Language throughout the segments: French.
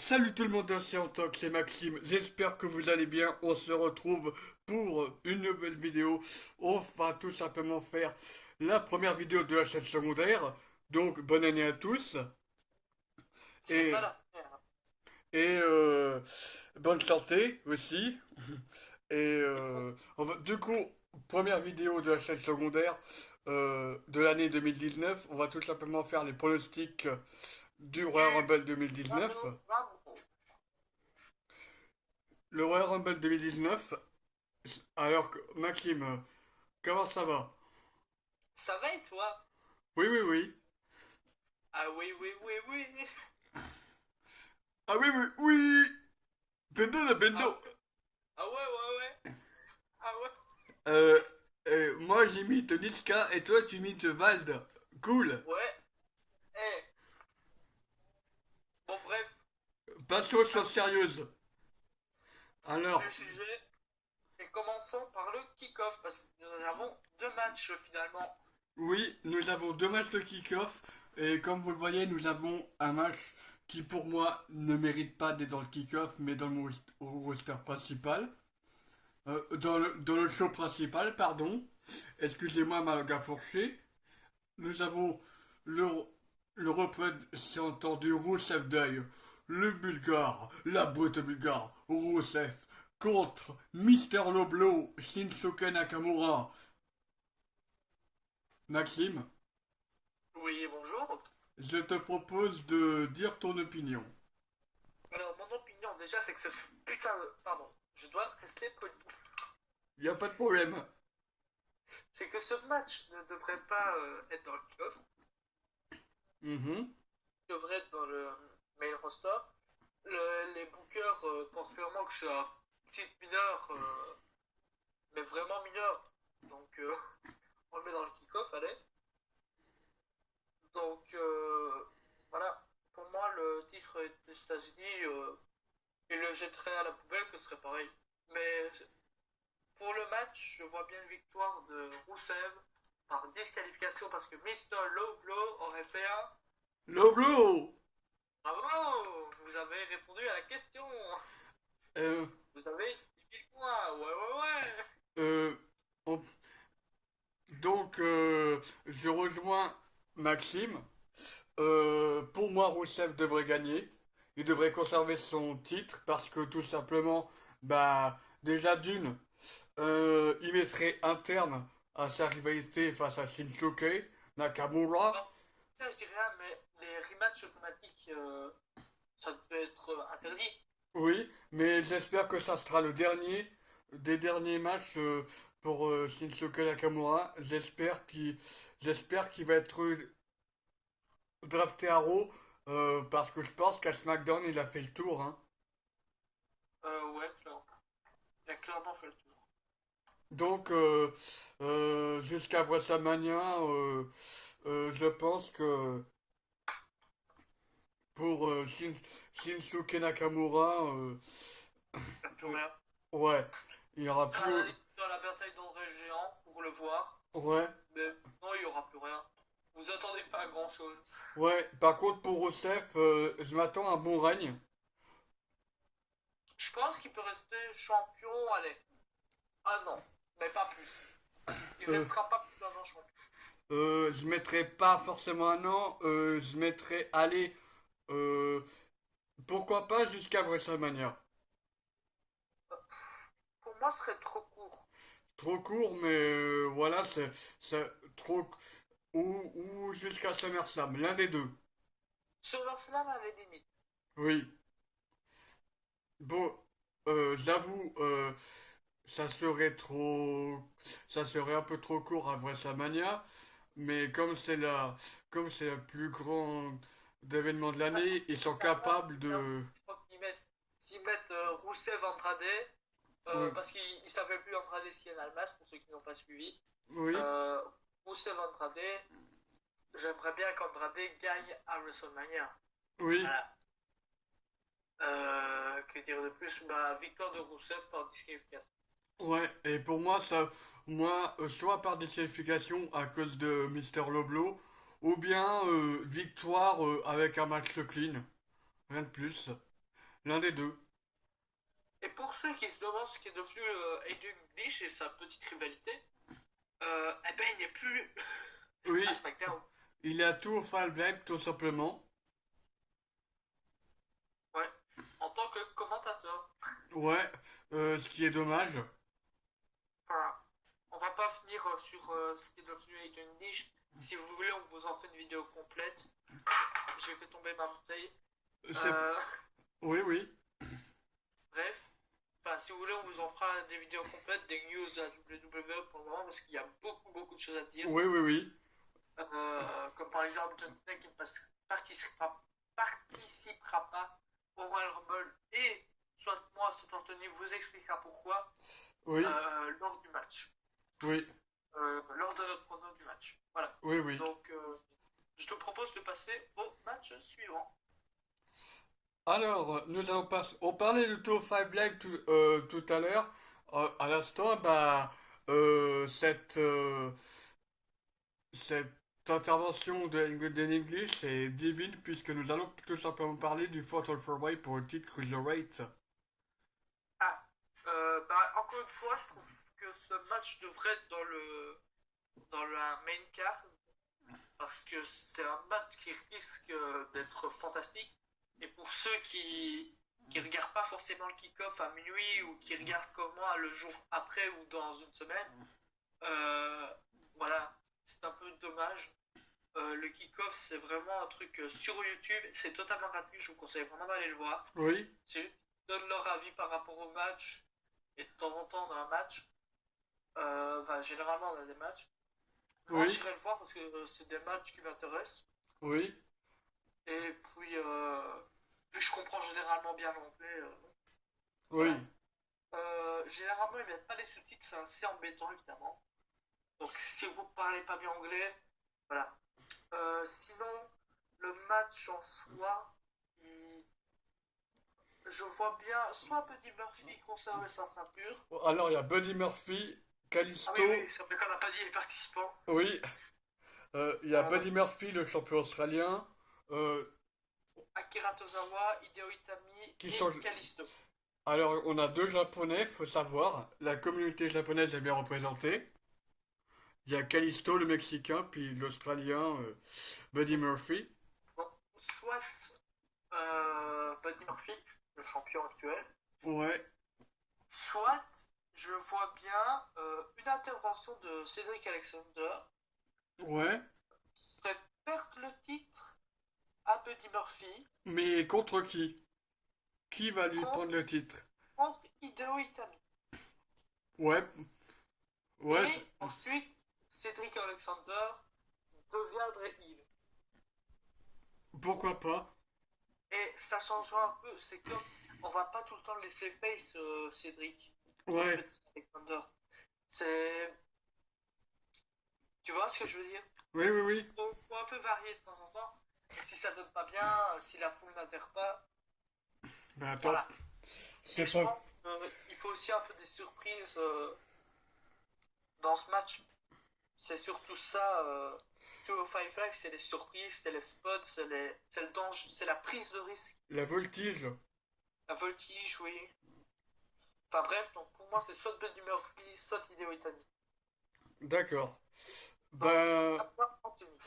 Salut tout le monde, c'est Antoc, c'est Maxime, j'espère que vous allez bien, on se retrouve pour une nouvelle vidéo. On va tout simplement faire la première vidéo de la chaîne secondaire, donc bonne année à tous, C'est et, pas la première. et bonne santé aussi, du coup, première vidéo de la chaîne secondaire de l'année 2019, on va tout simplement faire les pronostics du Royal Rumble 2019. Bravo, bravo. Le Royal Rumble 2019. Alors, Maxime, comment ça va? Ça va et toi? Oui, oui, oui. Ah oui, oui, oui, oui. Ah oui, oui, oui. Bendo la Ah, bendo. ah ouais, ouais, ouais. Ah ouais. Euh, moi j'imite Niska et toi tu imites Vald. Cool. Ouais. Eh. Bon, bref. Passons aux choses Passons sérieuses. du Alors, sujet. Et commençons par le kick-off. Parce que nous avons deux matchs finalement. oui, nous avons deux matchs de kick-off. Et comme vous le voyez, nous avons un match qui pour moi ne mérite pas d'être dans le kick-off, mais dans le roster principal. Dans le show principal, pardon. Excusez-moi ma langue a fourché. Nous avons le, le représentant du Rousseff Day, le Bulgare, la brute bulgare, Rousseff, contre Mister Loblo, Shinsuke Nakamura. Maxime, Oui, bonjour. je te propose de dire ton opinion. Alors, mon opinion déjà, c'est que ce putain de... Pardon. Je dois rester poli. Y a pas de problème. C'est que ce match ne devrait pas être dans le kick-off. Mhm. Il devrait être dans le main roster. Les bookers pensent clairement que c'est un petit mineur, mais vraiment mineur. Donc on le met dans le kick-off, allez. Donc voilà, pour moi le titre des États-Unis, il le jetterait à la poubelle que ce serait pareil. Mais pour le match, je vois bien une victoire de Rousseff par disqualification parce que Mister Low Blow aurait fait un Loblo. bravo. Vous avez répondu à la question. Euh, Vous avez 10 000 points. Ouais, ouais, ouais. euh, on- donc, je rejoins Maxime. Pour moi, Rousseff devrait gagner. Il devrait conserver son titre parce que tout simplement, bah, déjà d'une, il mettrait un terme à sa rivalité face à Shinsuke Nakamura. Alors, ça, je dirais rien, mais les rematchs automatiques, ça peut être interdit. Oui, mais j'espère que ça sera le dernier des derniers matchs pour Shinsuke Nakamura. J'espère qu'il va être drafté à Raw parce que je pense qu'à SmackDown il a fait le tour, hein. Ouais, clairement. Il a clairement fait le tour. Donc, jusqu'à WrestleMania, je pense que pour Shinsuke Nakamura, Il n'y a plus rien. ouais, il y aura Ça sera plus. dans la bataille d'André Géant pour le voir, Ouais, mais non, il n'y aura plus rien. Vous attendez pas à grand chose. ouais. Par contre, pour Rusev, je m'attends à un bon règne. Je pense qu'il peut rester champion, allez, un an, mais pas plus. Il Euh, restera pas plus d'un an champion. je mettrai pas forcément un an, je mettrai, allez, euh, pourquoi pas jusqu'à WrestleMania. Pour moi, ce serait trop court. Trop court, mais voilà, c'est trop. Ou jusqu'à SummerSlam, l'un des deux. SummerSlam à la limite. Oui. Bon, j'avoue, ça serait trop. Ça serait un peu trop court à WrestleMania, mais comme c'est le plus grand événement de l'année, ils sont Clairement, capables clairement, de. je crois qu'ils mettent, s'ils mettent Rousseff Andrade, Oui, parce qu'il ne s'appelle plus Andrade Cien Almas, pour ceux qui n'ont pas suivi. oui, Euh, Rousseff Andrade, j'aimerais bien qu'Andrade gagne à WrestleMania. oui. Voilà. Que dire de plus? Bah, victoire de Rousseff par disqualification. Ouais, et pour moi, soit par disqualification à cause de Mister Loblo, ou bien victoire avec un match clean. Rien de plus. L'un des deux. Et pour ceux qui se demandent ce qui est devenu Aiden English et sa petite rivalité, eh ben il n'est plus Oui, à SmackDown. il est à Tour Five Live tout simplement. Ouais, en tant que commentateur. Ouais, ce qui est dommage. Voilà. On va pas finir sur ce qui est devenu Aiden English. Si vous voulez, on vous en fait une vidéo complète. J'ai fait tomber ma bouteille. C'est- Euh, Oui, oui. bref. Enfin, si vous voulez, on vous en fera des vidéos complètes, des news de la WWE pour le moment, parce qu'il y a beaucoup de choses à dire. Oui, oui, oui. Comme par exemple John Cena qui ne participera pas au Royal Rumble et soit moi, soit Anthony vous expliquera pourquoi Oui, lors du match. oui, Lors de notre prono du match. Voilà. oui, oui. Donc, je te propose de passer au match suivant. Alors, nous allons passer. On parlait du Tour Five Live tout à l'heure. À l'instant, bah, cette intervention d'Aiden English est divine puisque nous allons tout simplement parler du Fatal 4-Way pour le titre Cruiserweight. Ah, encore une fois, je trouve que ce match devrait être dans la main card parce que c'est un match qui risque d'être fantastique. Et pour ceux qui regardent pas forcément le kick-off à minuit ou qui regardent comme moi le jour après ou dans une semaine, voilà, c'est un peu dommage. Le kick-off, c'est vraiment un truc sur YouTube, c'est totalement gratuit, je vous conseille vraiment d'aller le voir. Oui, Ils donnent leur avis par rapport au match et de temps en temps dans un match. Enfin, généralement on a des matchs. Moi, oui, j'irai le voir parce que c'est des matchs qui m'intéressent. oui, Et puis, vu que je comprends généralement bien l'anglais, oui. généralement ils mettent pas les sous-titres, c'est assez embêtant évidemment. Donc si vous parlez pas bien anglais, voilà. Sinon, le match en soi, je vois bien soit Buddy Murphy conserver sa ceinture. Alors, il y a Buddy Murphy, Kalisto. Ah oui, ça fait qu'on n'a pas dit les participants. Oui, il y a Buddy Murphy, le champion australien. Akira Tozawa, Hideo Itami Qui et sont- Kalisto. Alors, on a deux japonais, faut savoir. La communauté japonaise est bien représentée. Il y a Kalisto, le mexicain, puis l'australien, Buddy Murphy. Bon, soit Buddy Murphy, le champion actuel, Ouais, soit je vois bien une intervention de Cédric Alexander ouais. qui ferait perdre le titre à Buddy Murphy Mais contre qui? Qui va lui prendre le titre? contre Hideo Itami. Ouais, ouais, Et ensuite, Cédric Alexander deviendrait heel. pourquoi pas? Et ça changera un peu, c'est comme on va pas tout le temps le laisser face Cédric. Ouais, Alexander. C'est. Tu vois ce que je veux dire? oui, oui, oui. Faut un peu varier de temps en temps. Et si ça donne pas bien, si la foule n'adhère pas, Mais attends, voilà. c'est Et je pas... pense qu'il faut aussi un peu des surprises dans ce match. C'est surtout ça. 205 Live, c'est les surprises, c'est les spots, c'est le danger, c'est la prise de risque, La voltige. la voltige, oui. Enfin bref, donc pour moi c'est soit Buddy Murphy, soit Hideo Itami. D'accord. À Ben, toi, Anthony.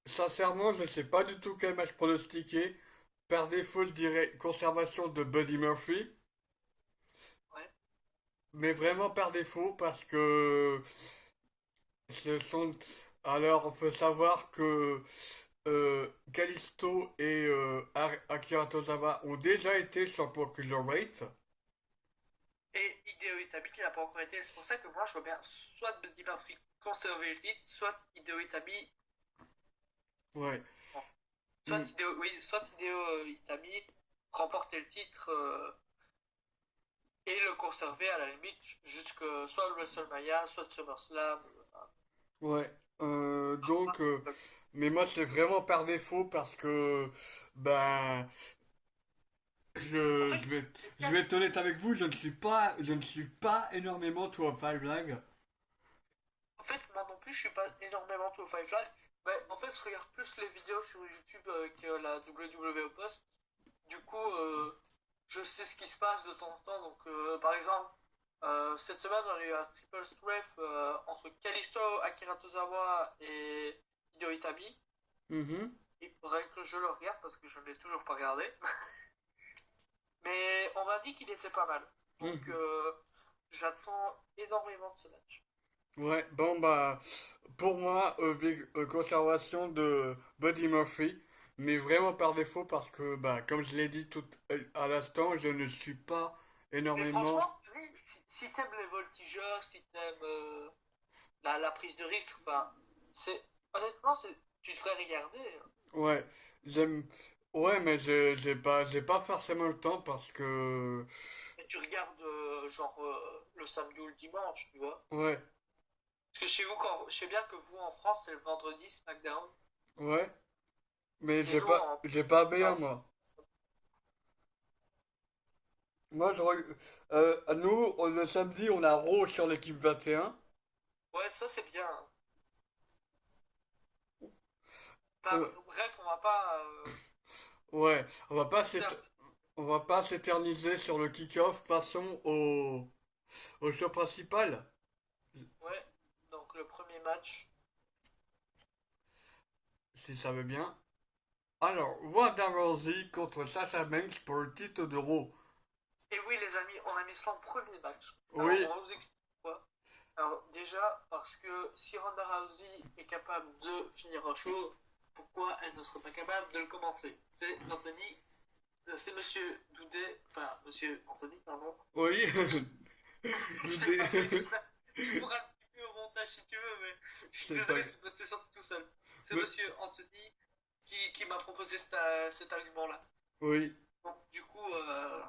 sincèrement, je sais pas du tout quel match pronostiquer. Par défaut, je dirais conservation de Buddy Murphy. Ouais. Mais vraiment par défaut, parce que ce sont... Alors, faut savoir que Kalisto et Akira Tozawa ont déjà été champions Cruiserweight. Et Hideo Itami qui n'a pas encore été. C'est pour ça que moi je vois bien soit Buddy Murphy conserver le titre, soit Hideo Itami. Ouais. Soit Mm. Soit Hideo Itami remporter le titre et le conserver à la limite jusque soit le WrestleMania, soit le SummerSlam. Enfin, Ouais. Donc, mais moi c'est vraiment par défaut parce que, ben, en fait, je vais être honnête avec vous, je ne suis pas énormément Tour of Five Live. moi non plus je suis pas énormément tout au Five Live, Ouais, en fait, je regarde plus les vidéos sur YouTube que la WWE post. Du coup, je sais ce qui se passe de temps en temps. Donc, par exemple, cette semaine, on a eu un triple threat entre Kalisto, Akira Tozawa et Hideo Itami. Mhm, Il faudrait que je le regarde parce que je ne l'ai toujours pas regardé. Mais on m'a dit qu'il était pas mal. Donc, mhm. j'attends énormément de ce match. Ouais, bon bah, pour moi, conservation de Buddy Murphy, mais vraiment par défaut parce que, bah, comme je l'ai dit tout à l'instant, je ne suis pas Mais énormément. franchement, oui, si t'aimes les voltigeurs, si t'aimes la prise de risque, enfin, c'est honnêtement, tu te ferais regarder, hein. Ouais, j'aime. Ouais, mais j'ai pas forcément le temps parce que. Mais tu regardes genre le samedi ou le dimanche, tu vois. Ouais, Parce que chez vous, je sais bien que vous en France, c'est le vendredi SmackDown, ouais, mais et nous en j'ai pas bien ah, moi. Moi, nous, le samedi, on a Raw sur l'équipe 21. ouais, ça c'est bien, hein. Enfin, Euh, bref, on va pas ouais, pousser un peu. on va pas s'éterniser sur le kick-off. Passons au show principal, Ouais, donc le premier match. si ça veut bien. Alors, Ronda Rousey contre Sasha Banks pour le titre de Raw. Et oui, les amis, on a mis ça en premier match. Alors, Oui, on va vous expliquer pourquoi. Alors, déjà, parce que si Ronda Rousey est capable de finir un show, pourquoi elle ne serait pas capable de le commencer? C'est Monsieur Doudet, enfin, Monsieur Anthony, pardon. oui, J'ai pas fait Doudé. exprès. Tu pourras le couper au montage si tu veux, mais je suis C'est pas. désolé, c'est sorti tout seul. C'est Mais- Monsieur Anthony qui m'a proposé cet argument-là. oui, Donc, du coup,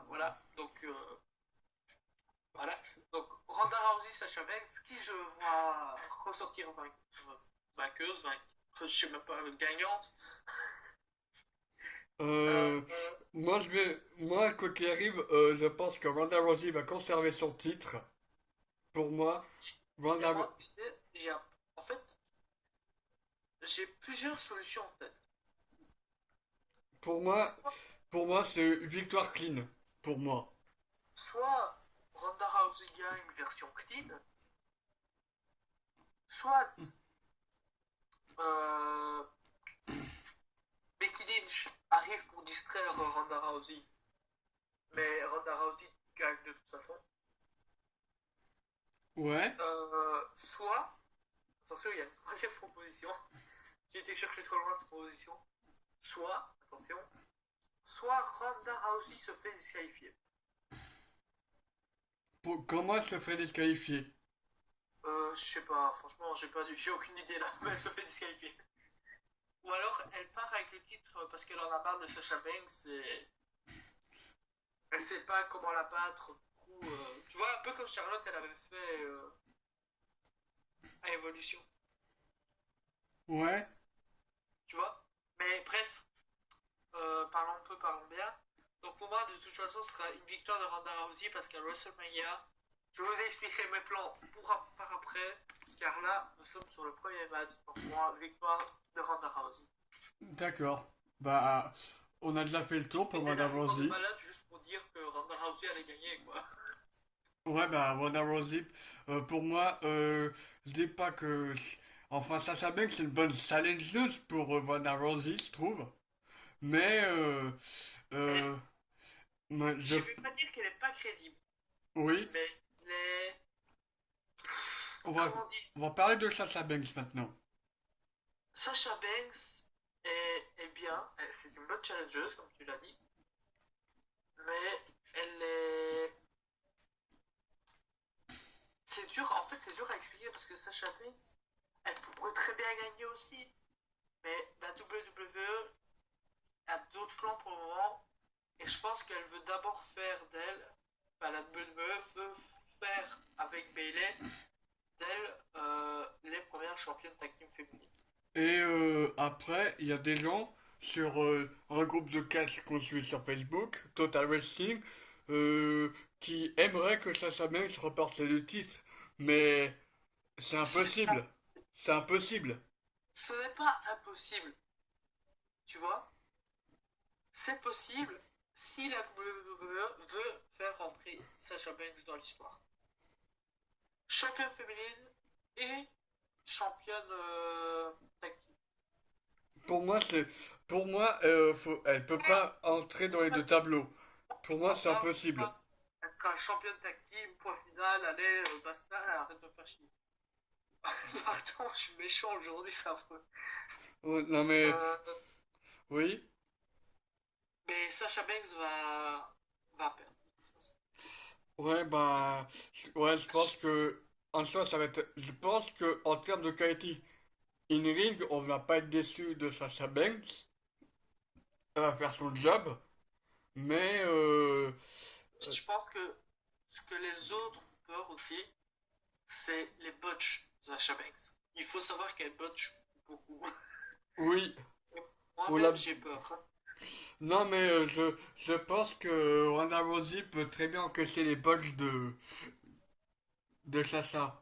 voilà. Voilà. Donc, Ronda Rousey, Sasha Banks, qui je vois ressortir vainqueuse, je sais même pas, gagnante. Euh, Euh, moi, quoi qu'il arrive, je pense que Ronda Rousey va conserver son titre. Pour moi, et Ronda, moi, tu sais, en fait, j'ai plusieurs solutions en tête. pour moi, Soit, pour moi, c'est victoire clean. Pour moi. soit Ronda Rousey gagne version clean, soit euh, Becky Lynch arrive pour distraire Ronda Rousey, mais Ronda Rousey gagne de toute façon. Ouais. Soit, attention, il y a une troisième proposition. J'ai été chercher trop loin cette proposition. Soit, attention, soit Ronda Rousey se fait disqualifier. Comment elle se fait disqualifier? Je sais pas, franchement, j'ai aucune idée là, mais elle se fait disqualifier. Ou alors elle part avec le titre parce qu'elle en a marre de Sasha Banks et elle sait pas comment la battre. Du coup, tu vois, un peu comme Charlotte, elle avait fait à Evolution, Ouais. tu vois. Mais bref, parlons peu, parlons bien. Donc pour moi, de toute façon, ce sera une victoire de Ronda Rousey parce qu'à WrestleMania, je vous ai expliqué mes plans par après, car là, nous sommes sur le premier match. Donc pour moi, victoire de Ronda Rousey. D'accord. Bah, on a déjà fait le tour pour C'était Ronda l'argument de Rousey. malade juste pour dire que Ronda Rousey allait gagner, quoi. Ouais, bah, Ronda Rousey, pour moi, je dis pas que. Enfin, Sasha Banks, c'est une bonne challengeuse pour Ronda Rousey, je trouve. Mais, Mais euh, je. je vais pas dire qu'elle est pas crédible, Oui, mais les... on va, Comment dire? on va parler de Sasha Banks maintenant. Sasha Banks est bien, c'est une bonne challengeuse, comme tu l'as dit, mais elle est... C'est dur, en fait c'est dur à expliquer parce que Sasha Banks, elle pourrait très bien gagner aussi, mais la WWE a d'autres plans pour le moment, et je pense qu'elle veut d'abord faire d'elle, enfin la WWE veut faire avec Bayley d'elle les premières championnes tag team féminines. Et après, il y a des gens sur un groupe de catch qu'on suit sur Facebook, Total Wrestling, qui aimeraient que Sasha Banks remporte le titre. Mais c'est C'est ça, impossible. C'est impossible. ce n'est pas impossible, tu vois. C'est possible si la WWE veut faire rentrer Sasha Banks dans l'histoire. Championne féminine et championne tag team. Pour moi, elle peut pas entrer dans les deux tableaux. Pour moi, c'est impossible. Être championne tag team, point final, allez, basta, arrête de faire chier. Pardon, je suis méchant aujourd'hui, c'est affreux. Ouais, non mais, Euh, oui. mais Sasha Banks va perdre. Ouais, bah, ouais, je pense que, en soi, ça va être, je pense que, en termes de qualité in-ring, on va pas être déçu de Sasha Banks. Elle va faire son job. Mais, Je pense que ce que les autres ont peur aussi, c'est les botches Sasha Banks. Il faut savoir qu'elle botche beaucoup. oui. On Moi-même, l'a. j'ai peur. Non, mais je pense que Ronda Rousey peut très bien encaisser les botches de Sasha.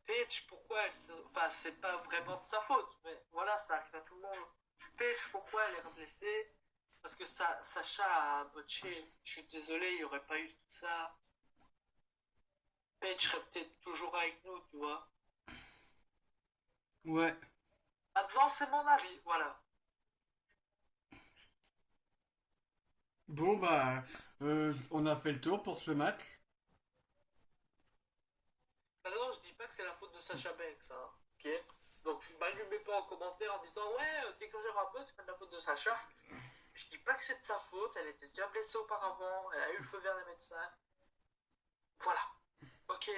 Paige, pourquoi enfin, c'est pas vraiment de sa faute, mais voilà, ça arrive à tout le monde. Paige, pourquoi elle est blessée? Parce que Sacha a botché. Je suis désolé, il n'y aurait pas eu tout ça. Paige serait peut-être toujours avec nous, tu vois. Ouais. Maintenant, c'est mon avis, voilà. Bon, bah, on a fait le tour pour ce match. Maintenant, je dis pas que c'est la faute de Sacha Banks, hein, ok? Donc, m'allumez pas en commentaire en disant ouais, t'exagères un peu, c'est pas de la faute de Sacha. Je dis pas que c'est de sa faute, elle était déjà blessée auparavant, elle a eu le feu vert des médecins. Voilà. Ok,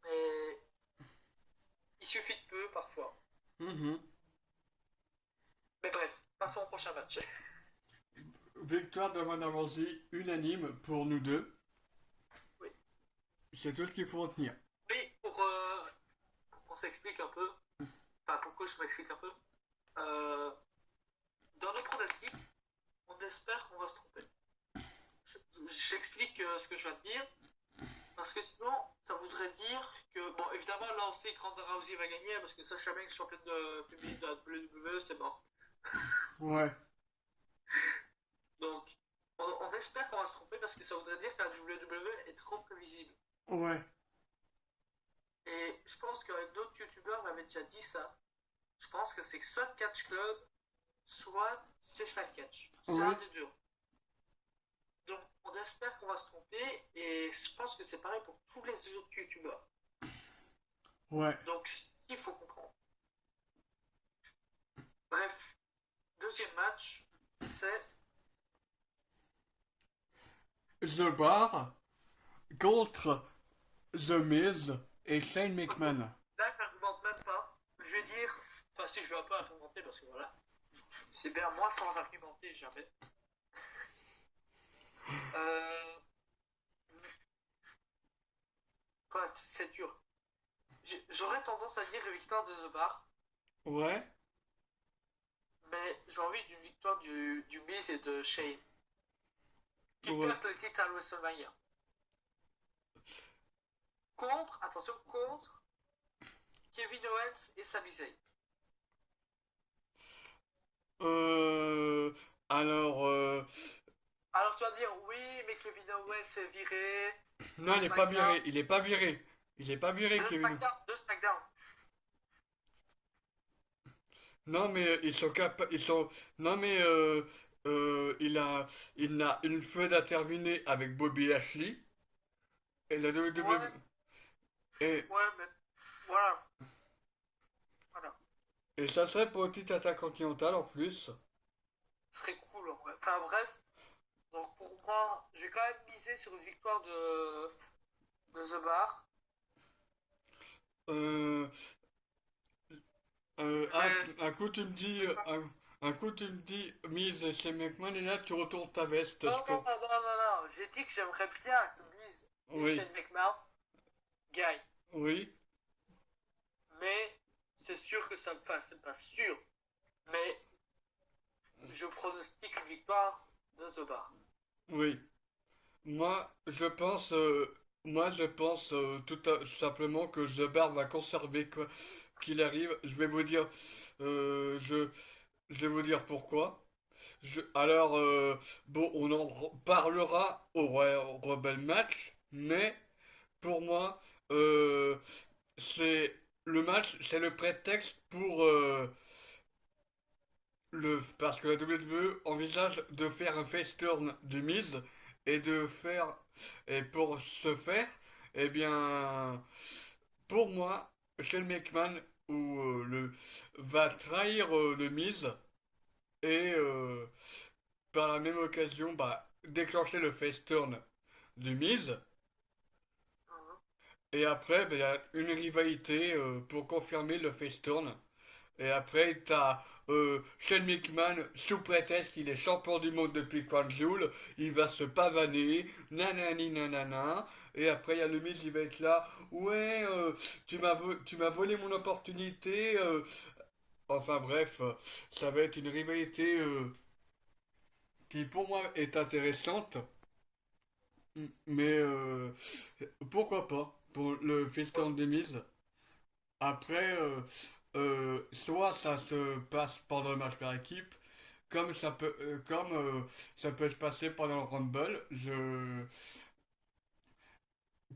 mais il suffit de peu parfois. Mhm. Mais bref, passons au prochain match. Victoire de Ronda Rousey unanime pour nous deux. Oui. C'est tout ce qu'il faut retenir. Oui, pour qu'on s'explique un peu, enfin pour que je m'explique un peu, dans nos pronostics, on espère qu'on va se tromper. J'explique ce que je viens de dire, parce que sinon, ça voudrait dire que, bon, évidemment, là on sait que Ronda Rousey va gagner, parce que Sasha Banks, championne de féminine de la WWE, c'est mort. Ouais. Donc, on espère qu'on va se tromper, parce que ça voudrait dire que la WWE est trop prévisible. Ouais. Et je pense qu'un autre youtubeur m'avait déjà dit ça. Je pense que c'est soit Catch Club, soit c'est ça Catch. C'est Oui. un des deux. Donc on espère qu'on va se tromper et je pense que c'est pareil pour tous les autres youtubeurs. Ouais. Donc il faut comprendre. Bref, deuxième match, c'est The Bar contre The Miz et Shane McMahon. là, j'argumente même pas. Je vais dire, enfin si je vais un peu argumenter parce que voilà, c'est bien moi sans argumenter jamais. Euh... Quoi, c'est dur. J'aurais tendance à dire victoire de The Bar, Ouais. mais j'ai envie d'une victoire du Miz et de Shane. Qui Ouais. perdent le titre à WrestleMania. Attention, contre Kevin Owens et Sami Zayn. Alors, Alors tu vas me dire, oui, mais Kevin Owens est viré. non, il est pas viré. Il est pas viré. Il est pas viré, Kevin. De SmackDown. Non, mais ils sont. Non, mais il a une feud à terminer avec Bobby Lashley et la WWE. Ouais, Et, ouais, mais voilà. Voilà. et ça serait pour le titre intercontinental en plus. Ce serait cool en vrai. Enfin bref. Donc pour moi, je vais quand même miser sur une victoire de The Bar. Euh, Mais un coup tu me dis, un coup tu me dis mise chez McMahon et là tu retournes ta veste. non, non, non, non, non, non. J'ai dit que j'aimerais bien que Miz et Oui, Shane McMahon gagnent. oui, Mais c'est sûr que ça me fait, c'est pas sûr. Mais je pronostique une victoire de The Bar. oui. Moi je pense tout simplement que The Bar va conserver qu'il arrive. Je vais vous dire pourquoi. Alors, bon, on en parlera au Royal Rumble match, mais pour moi, euh, c'est le match, c'est le prétexte pour parce que la WWE envisage de faire un face turn du Miz et et pour ce faire, eh bien, pour moi, Shane McMahon va trahir le Miz et par la même occasion, bah, déclencher le face turn du Miz. Mhm. Et après, bah, il y a une rivalité pour confirmer le face turn. Et après, t'as Shane McMahon, sous prétexte qu'il est champion du monde depuis Crown il va se pavaner, nanani nanana. Et après, il y a le Miz, il va être là, ouais, tu m'as volé mon opportunité. Enfin bref, ça va être une rivalité qui pour moi est intéressante, mais pourquoi pas pour le festin des Miz. Après, soit ça se passe pendant le match par équipe, comme ça peut se passer pendant le Rumble.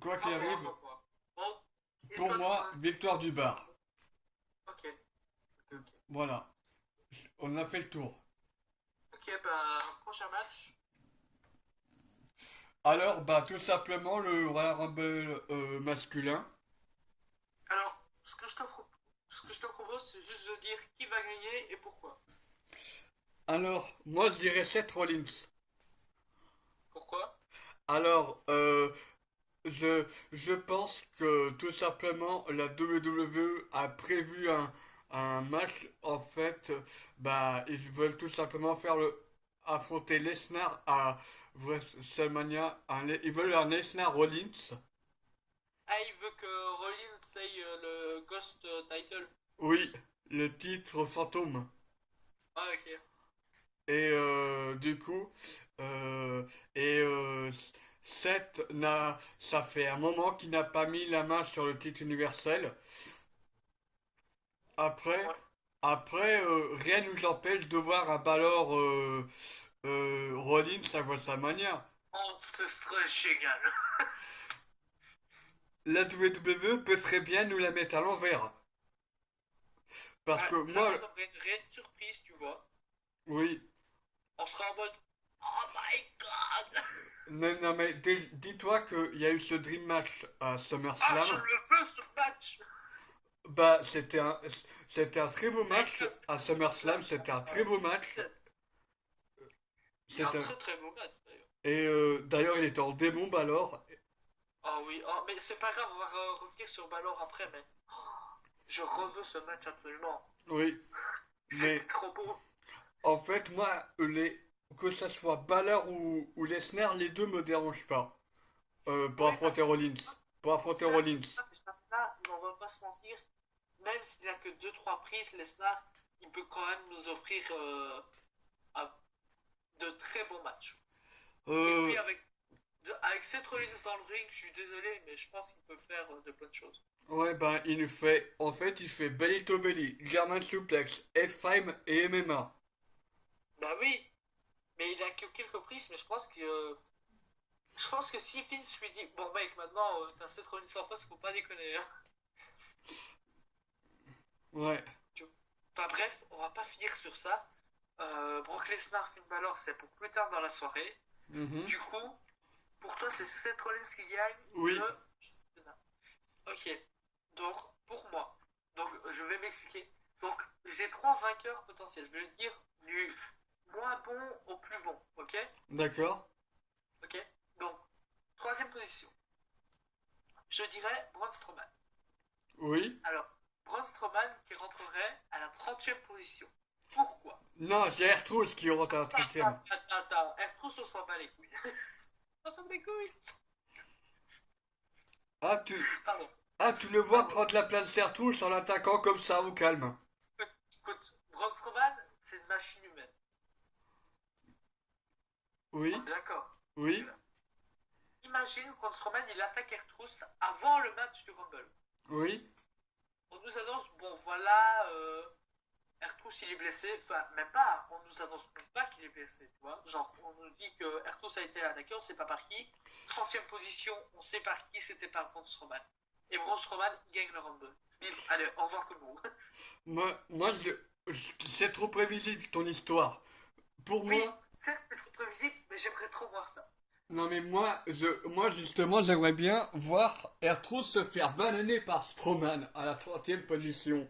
Quoi qu'il Rapport, arrive, rapport. Bon, et pour toi, tu moi, penses... victoire du bar. Ok, ok, ok. Voilà, on a fait le tour. Ok, bah, prochain match. Alors, bah, tout simplement le Royal Rumble masculin. Alors, ce que je te propose, c'est juste de dire qui va gagner et pourquoi. Alors, moi je dirais Seth Rollins. Pourquoi? Alors, je, je pense que tout simplement la WWE a prévu un match. En fait, bah, ils veulent tout simplement affronter Lesnar à WrestleMania. Ils veulent un Lesnar Rollins. Ah, il veut que Rollins ait le Ghost title. Oui, le titre fantôme. Ah, ok. Et du coup, euh, et Seth ça fait un moment qu'il n'a pas mis la main sur le titre universel. Après, Ouais. rien ne nous empêche de voir un Balor Rollins à WrestleMania. Oh, ce serait génial. La WWE peut très bien nous la mettre à l'envers. Parce Ouais, que là, moi, on aurait une réelle surprise, tu vois. oui, On sera en mode Oh my god! non, non, mais dis-toi qu'il y a eu ce Dream Match à Ah, je SummerSlam. le veux ce match! Bah, c'était un très beau C'est match que à SummerSlam, c'était un très beau match. c'est un C'était un- très très beau match d'ailleurs. Et d'ailleurs, il était en démon, Balor. Ah oui, oh, mais c'est pas grave, on va revenir sur Balor après, mais je reveux ce match absolument. Oui, mais C'était trop beau. en fait, moi, que ça soit Balor ou Lesnar, les deux me dérangent pas. Pour Oui, affronter Rollins. Pour affronter Rollins. là, on va pas se mentir, même s'il n'y a que deux trois prises, Lesnar, il peut quand même nous offrir de très bons matchs. Et Euh, puis avec Seth Rollins dans le ring, je suis désolé, mais je pense qu'il peut faire de bonnes choses. ouais, ben, en fait, il fait belly to belly, German suplex, F5 et MMA. Bah oui, mais il a que quelques prises, mais je pense que si Vince lui dit bon mec, maintenant t'as Seth Rollins en face, faut pas déconner. Hein. Ouais. Enfin bref, on va pas finir sur ça. Brock Lesnar, Finn Balor, c'est pour plus tard dans la soirée. Mhm. Du coup, pour toi, c'est Seth Rollins qui gagne Oui. le championnat. Ok. Donc, pour moi, donc je vais m'expliquer. Donc, j'ai trois vainqueurs potentiels. Je vais le dire du moins bon au plus bon. Ok? D'accord. Ok? Donc, troisième position. Je dirais Braun Strowman. Oui. Alors, Braun Strowman qui rentrerait à la 30e position. Pourquoi? Non, c'est R-Truth qui rentre à la 30e. Attends, R-Truth, on s'en bat les couilles. On s'en bat les couilles. Ah, Pardon. tu le vois Pardon. prendre la place d'R-Truth en l'attaquant comme ça au calme. Écoute, Braun Strowman, c'est une machine humaine. Oui. On est d'accord. Oui. Imagine Braun Strowman, il attaque R-Truth avant le match du Rumble. Oui. on nous annonce, bon voilà, Ertrus il est blessé, enfin même pas, on nous annonce même pas qu'il est blessé, tu vois. Genre on nous dit que Ertrus a été attaqué, on sait pas par qui. 30e position, on sait par qui, c'était par Braun Strowman. Et Braun Strowman gagne le Rumble. Bim, allez, au revoir tout le monde. C'est trop prévisible ton histoire. Pour Oui, moi, certes c'est trop prévisible, mais j'aimerais trop voir ça. non mais moi justement, j'aimerais bien voir Ertrus se faire bananer par Strowman à la 30e position.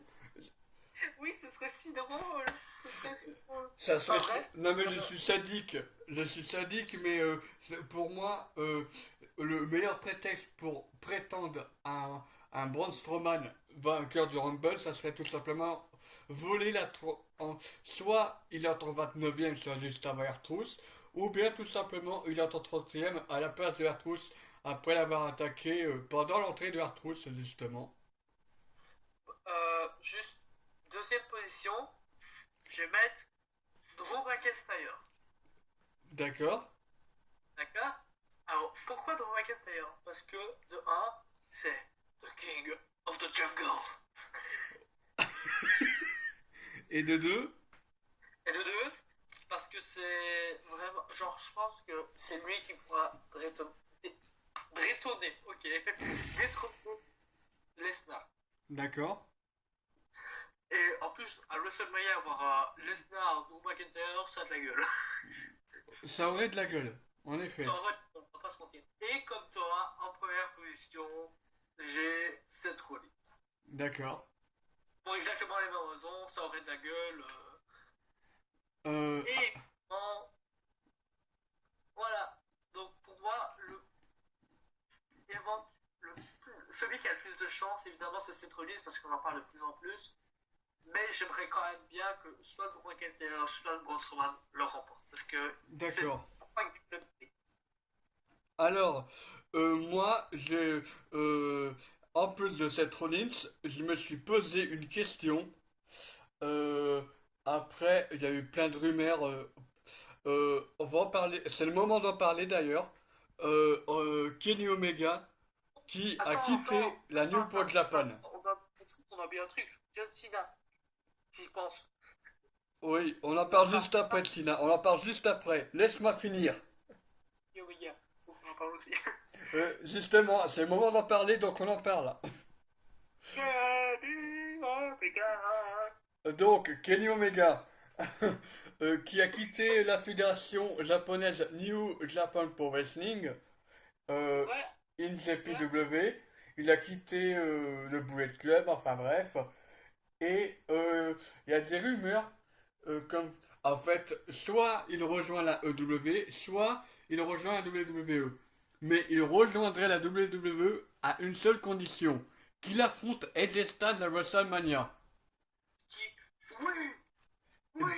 Oui, ce serait si drôle. Ce serait si drôle. Ça serait... Enfin bref, Non mais je euh, suis sadique. Je suis sadique, mais pour moi, le meilleur prétexte pour prétendre un Braun Strowman vainqueur du Rumble, ça serait tout simplement voler soit il est en 29e, soit juste avant Ertrus, ou bien tout simplement il est en 30e à la place de Ertrus après l'avoir attaqué pendant l'entrée de Ertrus, justement. juste deuxième position, je vais mettre Drew McIntyre. D'accord? D'accord. Alors, pourquoi Drew McIntyre? Parce que, de un, c'est The King of the Jungle. Et de deux? Et de deux, parce que c'est vraiment. Genre, je pense que c'est lui qui pourra bretonner, ok? Détrôner Lesnar. D'accord. Et en plus, à WrestleMania, avoir Lesnar, Drew McIntyre, ça a de la gueule. Ça aurait de la gueule, en effet. Ça aurait, on va pas se mentir. Et comme toi, en première position, j'ai Seth Rollins. D'accord. Pour exactement les mêmes raisons, ça aurait de la gueule. Euh, Et voilà. Donc pour moi, celui qui a le plus de chance, évidemment, c'est Seth Rollins parce qu'on en parle de plus en plus. Mais j'aimerais quand même bien que soit Drew McIntyre, soit Braun Strowman le remporte. Parce que c'est d'accord. pas une publicité. Alors, moi, en plus de cette Rollins, je me suis posé une question. Euh, Après, il y a eu plein de rumeurs. On va en parler. C'est le moment d'en parler d'ailleurs. Kenny Omega qui a quitté la New Pod Japan. On a bien un truc. John Cena, j'y pense. Oui, on en parle juste après, Tina. On en parle juste après. Laisse-moi finir. Yo, oui, faut qu'on en parle aussi. Justement, c'est le moment d'en parler, donc on en parle. Kenny Omega. Donc, Kenny Omega, qui a quitté la fédération japonaise New Japan Pro Wrestling, euh, Ouais, ouais. NJPW, il a quitté le Bullet Club, enfin bref, et il y a des rumeurs comme, en fait, soit il rejoint la EW, soit il rejoint la WWE. Mais il rejoindrait la WWE à une seule condition, qu'il affronte AJ Styles à WrestleMania. Qui... Oui, oui,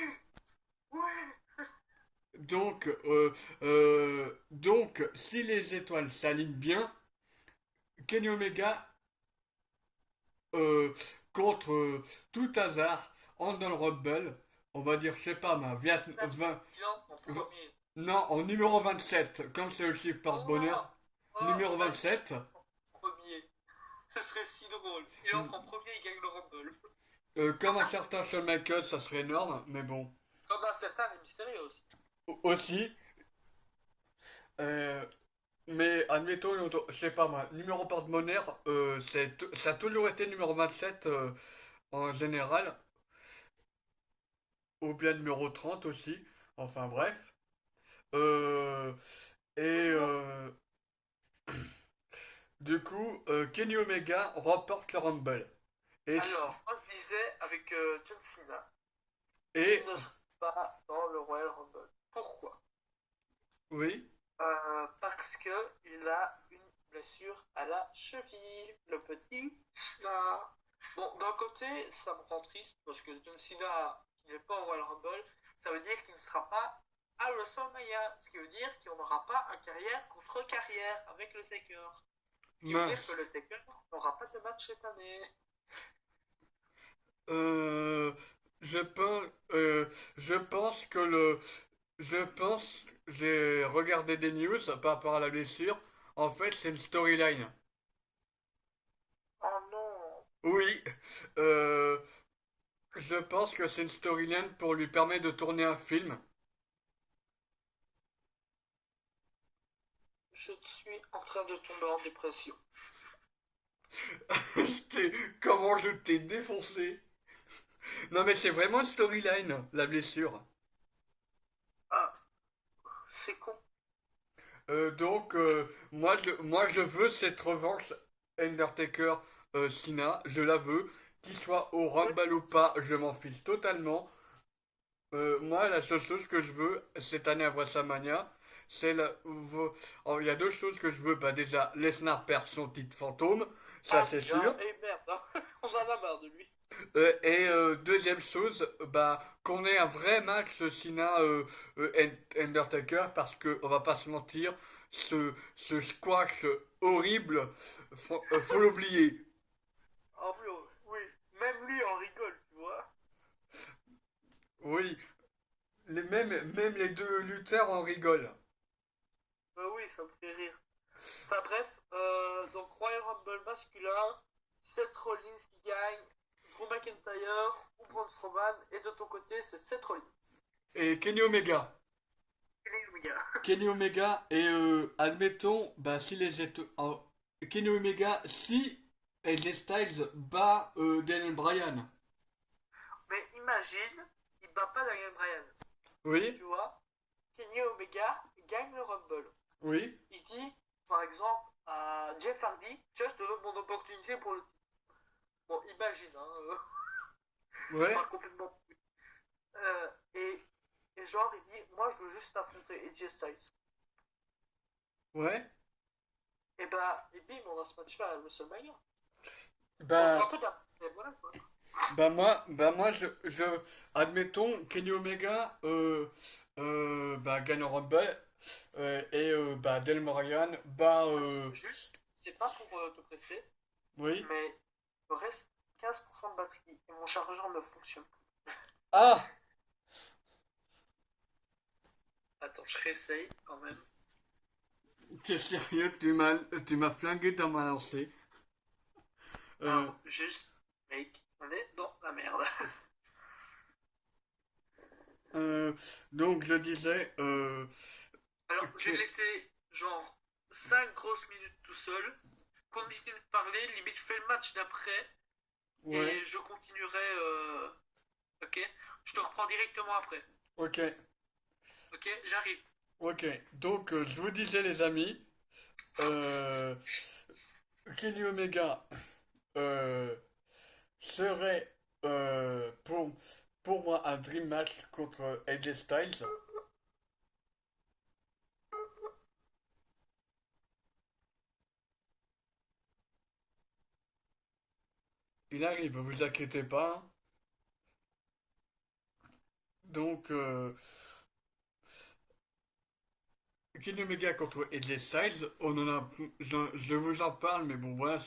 oui. Donc, si les étoiles s'alignent bien, Kenny Omega, euh, contre tout hasard, entre dans le Rumble, on va dire, je sais pas, ma 20, Il entre en premier. non, en numéro 27, comme c'est le chiffre Oh, porte-bonheur, oh, numéro vas-y, 27, en premier. Ce serait si drôle. Il entre en premier, il gagne le Rumble. comme un certain Shawn Michaels, ça serait énorme, mais bon. Comme un certain les mystérieux aussi. Aussi, euh, mais admettons, je sais pas moi, numéro porte-bonheur, ça a toujours été numéro 27 en général, ou bien numéro 30 aussi, enfin bref. Euh, et du coup, Kenny Omega remporte le Rumble. Et, Alors, moi je disais avec John Cena, qu'il et ne sera pas dans le Royal Rumble. Pourquoi? oui, Parce que il a une blessure à la cheville, le petit Cena. Bon, d'un côté, ça me rend triste parce que John Cena, qui n'est pas au Royal Rumble, ça veut dire qu'il ne sera pas à WrestleMania, ce qui veut dire qu'on n'aura pas un carrière contre carrière avec le Taker. Ce qui veut dire que mince. le Taker n'aura pas de match cette année. Euh, je pense, euh, je pense que le, je pense, j'ai regardé des news par rapport à la blessure. En fait, c'est une storyline. Oh non! Oui, euh, je pense que c'est une storyline pour lui permettre de tourner un film. Je suis en train de tomber en dépression. Comment je t'ai défoncé? Non mais c'est vraiment une storyline, la blessure. Ah, c'est con. Moi je veux cette revanche Undertaker Cena, je la veux. Qu'il soit au Oui, Rumble ou pas, je m'en fiche totalement. Moi, la seule chose que je veux cette année à WrestleMania, c'est il y a deux choses que je veux. Bah déjà, Lesnar perd son titre fantôme, ça ah c'est déjà, sûr. et merde, hein. On en a marre de lui. Deuxième chose, bah qu'on ait un vrai match Cena Undertaker parce que on va pas se mentir, ce squash horrible, faut l'oublier. Ah oui, oui, même lui en rigole, tu vois. Oui, même les deux lutteurs en rigolent. Bah oui, ça me fait rire. Enfin bref, donc Royal Rumble masculin, Seth Rollins qui gagne, Drew McIntyre ou Braun Strowman, et de ton côté, c'est Seth Rollins. Et Kenny Omega. Kenny Omega. Kenny Omega et admettons, bah si Kenny Omega, si AJ Styles bat Daniel Bryan. Mais imagine, il bat pas Daniel Bryan. Oui, Tu vois, Kenny Omega gagne le Rumble. oui, Il dit, par exemple, à Jeff Hardy, tiens, je te donne mon opportunité pour le... Bon, imagine, hein, je ouais, parle complètement... Euh, et, et genre, il dit, moi, je veux juste affronter AJ Styles. ouais. Et bim, on a ce match-là à WrestleMania. On se Bah, rappelle d'un... Et voilà, quoi. bah moi, admettons, Kenny Omega, bah gagne au Rumble bah Daniel Bryan bat, Juste, c'est pas pour te presser, oui. mais il me reste 15% de batterie et mon chargeur ne fonctionne plus. Ah, Attends, je réessaye quand même. t'es sérieux, tu m'as flingué dans ma lancée. Euh, Alors, juste, mec, on est dans la merde. euh, donc je disais, Alors, j'ai que, laissé genre 5 grosses minutes tout seul. Continue de parler, limite je fais le match d'après ouais, et je continuerai. Ok, je te reprends directement après. ok, Ok, j'arrive. ok. Donc je vous disais les amis, euh, Kenny Omega euh, serait pour moi un dream match contre AJ Styles. Il arrive, vous inquiétez pas. Donc Kenny Omega contre AJ Styles, je vous en parle, mais bon voilà,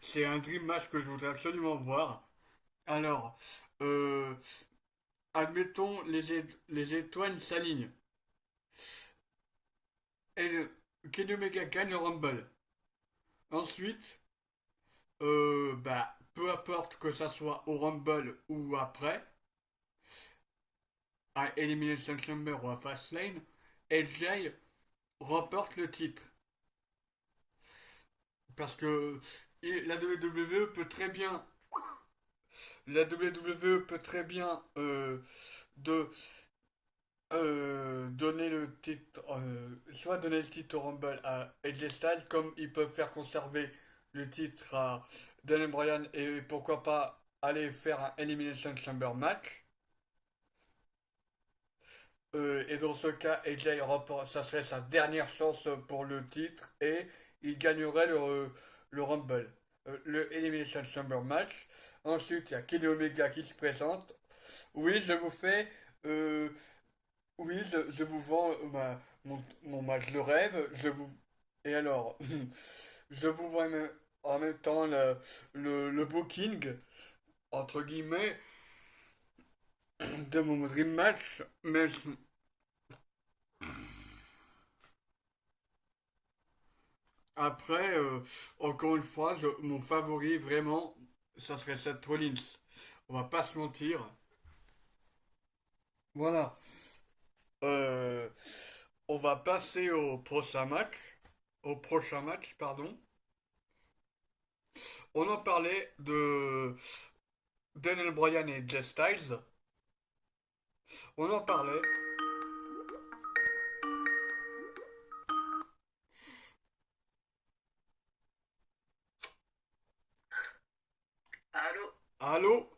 c'est un dream match que je voudrais absolument voir. Alors, euh, admettons les étoiles s'alignent et Kenny Omega gagne le Rumble. Ensuite, bah peu importe que ça soit au Rumble ou après, à Elimination Chamber ou à Fastlane, AJ remporte le titre. Parce que la WWE peut très bien, la WWE peut très bien de donner le titre, soit donner le titre au Rumble à AJ Styles, comme ils peuvent faire conserver le titre à Daniel Bryan et pourquoi pas aller faire un Elimination Chamber match. Et dans ce cas, AJ remporte, ça serait sa dernière chance pour le titre et il gagnerait le Rumble, le Elimination Chamber match. Ensuite, il y a Kenny Omega qui se présente. Oui, je vous fais, euh, oui, je vous vends mon match de rêve. Et alors, je vous vends en même temps le booking entre guillemets de mon dream match, mais après, encore une fois, mon favori vraiment, ça serait Seth Rollins. On va pas se mentir. Voilà. Euh, on va passer au prochain match. Au prochain match, pardon. On en parlait de Daniel Bryan et Jay Styles. On en parlait. Allô? Allô?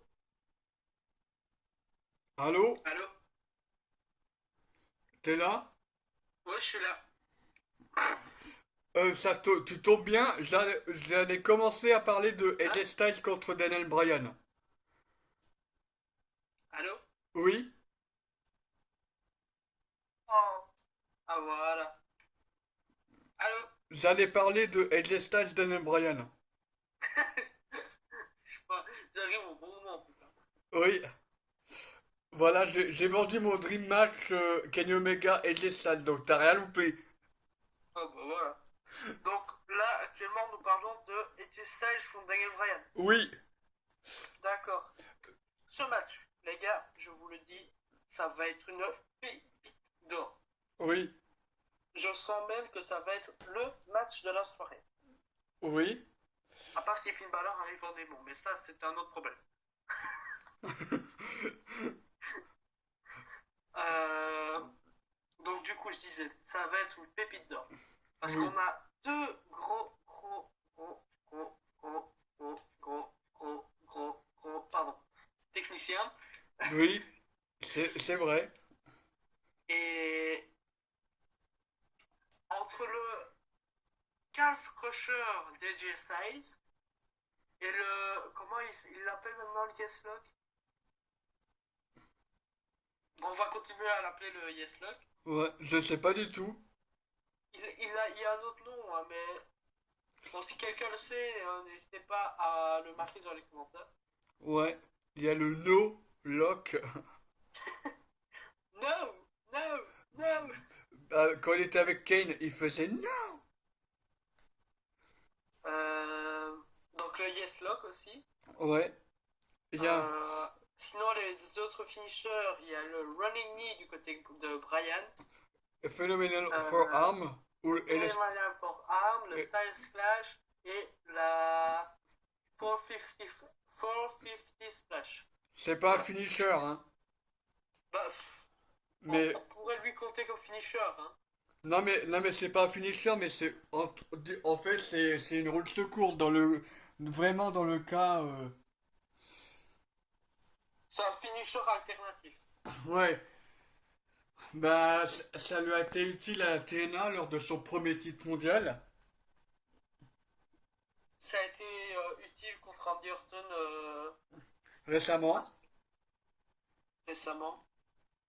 Allô? Allô? T'es là? Ouais, je suis là. Tu tombes bien, j'allais commencer à parler de Hein? AJ Styles contre Daniel Bryan. Allô? Oui? Oh. Ah, voilà. Allô? J'allais parler de AJ Styles Daniel Bryan. Je sais pas, j'arrive au bon moment, putain. Oui. Voilà, j'ai vendu mon Dream Match Kenny Omega AJ Styles, donc t'as rien loupé. Ah, bah voilà. Donc là, actuellement, nous parlons de AJ Styles contre Daniel Bryan. Oui, D'accord. Ce match, les gars, je vous le dis, ça va être une pépite d'or. oui, Je sens même que ça va être le match de la soirée. oui. À part si Finn Balor arrive en démon, mais ça, c'est un autre problème. Euh, Donc du coup, je disais, ça va être une pépite d'or. Parce Oui. qu'on a deux gros, pardon, techniciens. Oui, c'est vrai. Et entre le calf crusher d'AJ Styles et le... Comment il l'appelle maintenant le Yes Lock? Bon, on va continuer à l'appeler le Yes Lock. Ouais, je sais pas du tout. Il y a un autre nom, hein, mais bon, si quelqu'un le sait, n'hésitez pas à le marquer dans les commentaires. Ouais, il y a le no lock. No, no, no. Quand il était avec Kane, il faisait no. Donc le Yes Lock aussi. Ouais, il y a Sinon, les autres finishers, il y a le Running Knee du côté de Bryan, Phenomenal euh, Forearm et le Elimination for Arm, le et- Styles Clash et la 450 Splash. c'est pas un finisher, hein. Bah, Mais on pourrait lui compter comme finisher, hein. non mais c'est pas un finisher, mais c'est en fait c'est une roue de secours vraiment dans le cas C'est un finisher alternatif. ouais. Bah ça lui a été utile à la TNA lors de son premier titre mondial Ça a été utile contre Randy Orton récemment. récemment,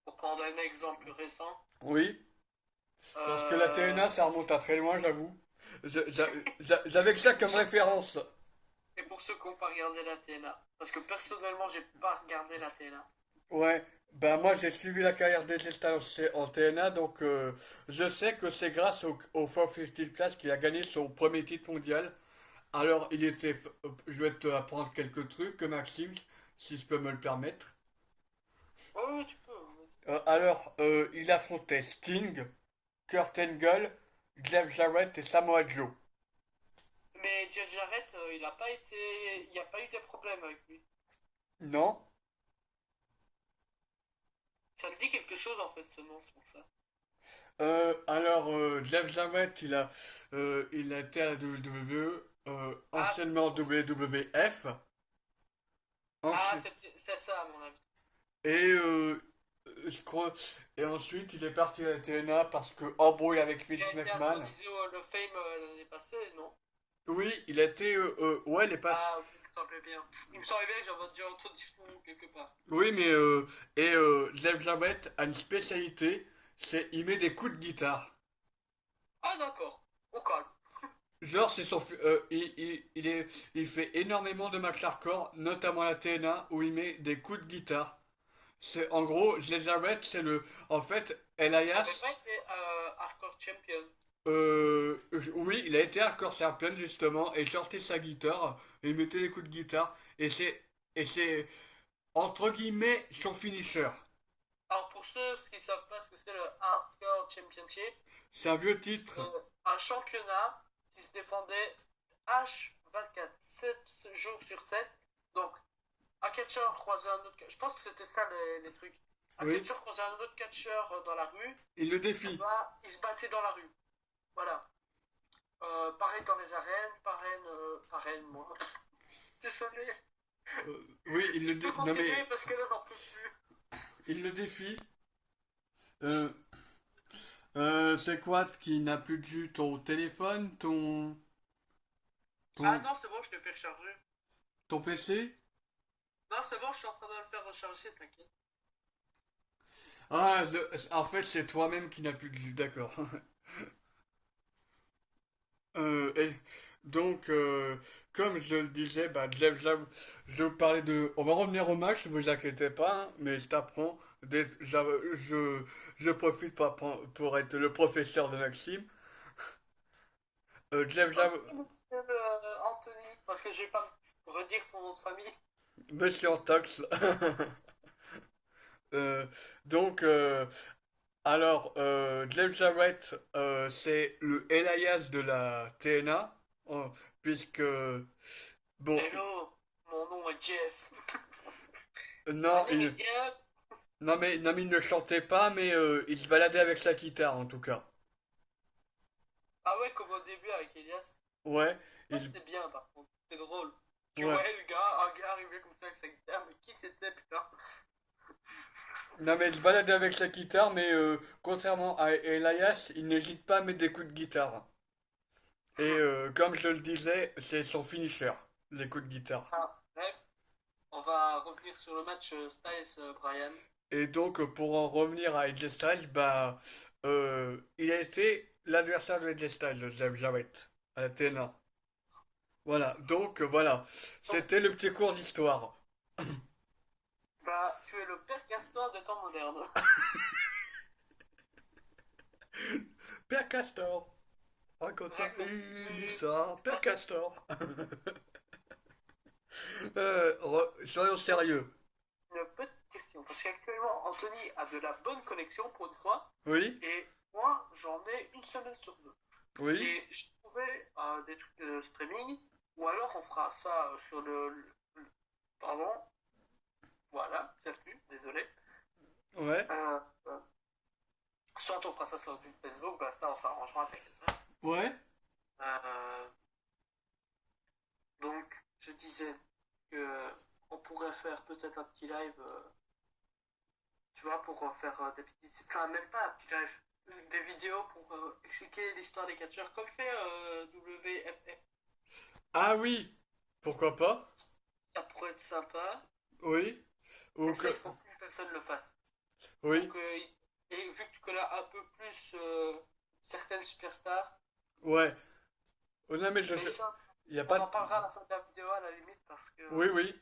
pour prendre un exemple récent. Oui. Parce que la Euh, TNA, ça remonte à très loin, j'avoue. J'avais que ça comme référence. et pour ceux qui n'ont pas regardé la TNA. Parce que personnellement, j'ai pas regardé la TNA. Ouais, ben moi j'ai suivi la carrière des Styles en TNA, donc je sais que c'est grâce au 450 Class qu'il a gagné son premier titre mondial. Alors je vais te apprendre quelques trucs, Maxime, si je peux me le permettre. Oh, oui, tu peux. Il affrontait Sting, Kurt Angle, Jeff Jarrett et Samoa Joe. Mais Jeff Jarrett, il a pas été. Il n'y a pas eu de problème avec lui. Non? Ça me dit quelque chose en fait ce nom, c'est pour ça. Jeff Jarrett, il a été à la WWE, Ah, c'est anciennement pour ça. WWF, Ah, ensuite, c'est ça à mon avis. et je crois, et ensuite il est parti à la TNA parce que embrouille avec Il Vince a été McMahon. intronisé au Hall of Fame l'année passée, non? Oui, il a été, ouais, il est passé. Ah, il me semblait bien. Il me semblait bien que j'avais déjà entendu ce nom quelque part. Oui, mais Jeff Jarrett a une spécialité, c'est il met des coups de guitare. Ah, d'accord. Au calme. Genre, il fait énormément de matchs hardcore, notamment à la TNA, où il met des coups de guitare. C'est, en gros, Jeff Jarrett, en fait, Il avait Elias, pas été Hardcore Champion. Oui, il a été à Corsair Champion justement et sortait sa guitare et il mettait des coups de guitare et c'est entre guillemets son finisher. Alors pour ceux qui savent pas ce que c'est le Hardcore Championship, C'est un vieux c'est titre. un championnat qui se défendait H24, 7 jours sur 7. Donc un catcheur croisait un autre. Je pense que c'était ça les trucs. Un Oui, catcheur croisait un autre catcheur dans la rue, il le et défie. bah il se battait dans la rue. Voilà. Pareil dans les arènes, parraine moi. Désolé. Oui, Je peux non mais continuer parce que là j'en peux plus. il le défie. Euh, c'est quoi qui n'a plus de jus? Ton téléphone, Ah ton non, c'est bon, je l'ai fait recharger. ton PC? Non, c'est bon, je suis en train de le faire recharger, t'inquiète. Ah, en fait, c'est toi-même qui n'as plus de jus, d'accord. Et donc, comme je le disais, bah, je vous parlais de. On va revenir au match, ne vous inquiétez pas, hein, mais je t'apprends. Je profite pour être le professeur de Maxime. Jeff Ok, Jav- monsieur Anthony, parce que je vais pas me redire ton nom de famille. Monsieur Antox. Euh, donc, alors, James Jarrett, c'est le Elias de la TNA, puisque, bon, Hello, mon nom est Jeff. My non, name is Jeff. non, mais il ne chantait pas, mais il se baladait avec sa guitare, en tout cas. Ah ouais, comme au début avec Elias. Ouais, Ça il, c'était bien par contre, c'était drôle. Tu ouais. voyais le gars, un gars arrivé comme ça avec sa guitare, mais qui c'était putain? Non, mais il se baladait avec sa guitare, mais contrairement à Elias, il n'hésite pas à mettre des coups de guitare. Et comme je le disais, c'est son finisher, les coups de guitare. Ah, bref, on va revenir sur le match Styles-Brian. Et donc, pour en revenir à AJ Styles, bah, il a été l'adversaire de AJ Styles, le Jeff Jarrett, à la TNA. Voilà, donc voilà, Donc, c'était le petit cours d'histoire. bah, tu es le père Gaston de temps moderne. Père Castor, raconte-moi une histoire, Père Castor. Soyons sérieux. Une petite question, parce qu'actuellement Anthony a de la bonne connexion pour une fois, Oui, et moi j'en ai une semaine sur deux. oui, Et j'ai trouvé des trucs de streaming, ou alors on fera ça sur pardon, voilà, ça plus, désolé. ouais, Euh, euh, Soit on fera ça sur du Facebook, bah ça on s'arrangera avec. ouais. Euh, donc je disais que on pourrait faire peut-être un petit live, tu vois, pour faire des petites, enfin même pas un petit live, des vidéos pour expliquer l'histoire des catcheurs, comme fait WFF. Ah oui, pourquoi pas? Ça pourrait être sympa, Oui, ou mais ça que... il faut que personne le fasse. Oui, Donc, et vu que tu connais un peu plus certaines superstars, ouais. Oh, non, mais je mais sais, ça, il y a on pas de... en parlera à la fin de la vidéo à la limite parce que, Oui, oui,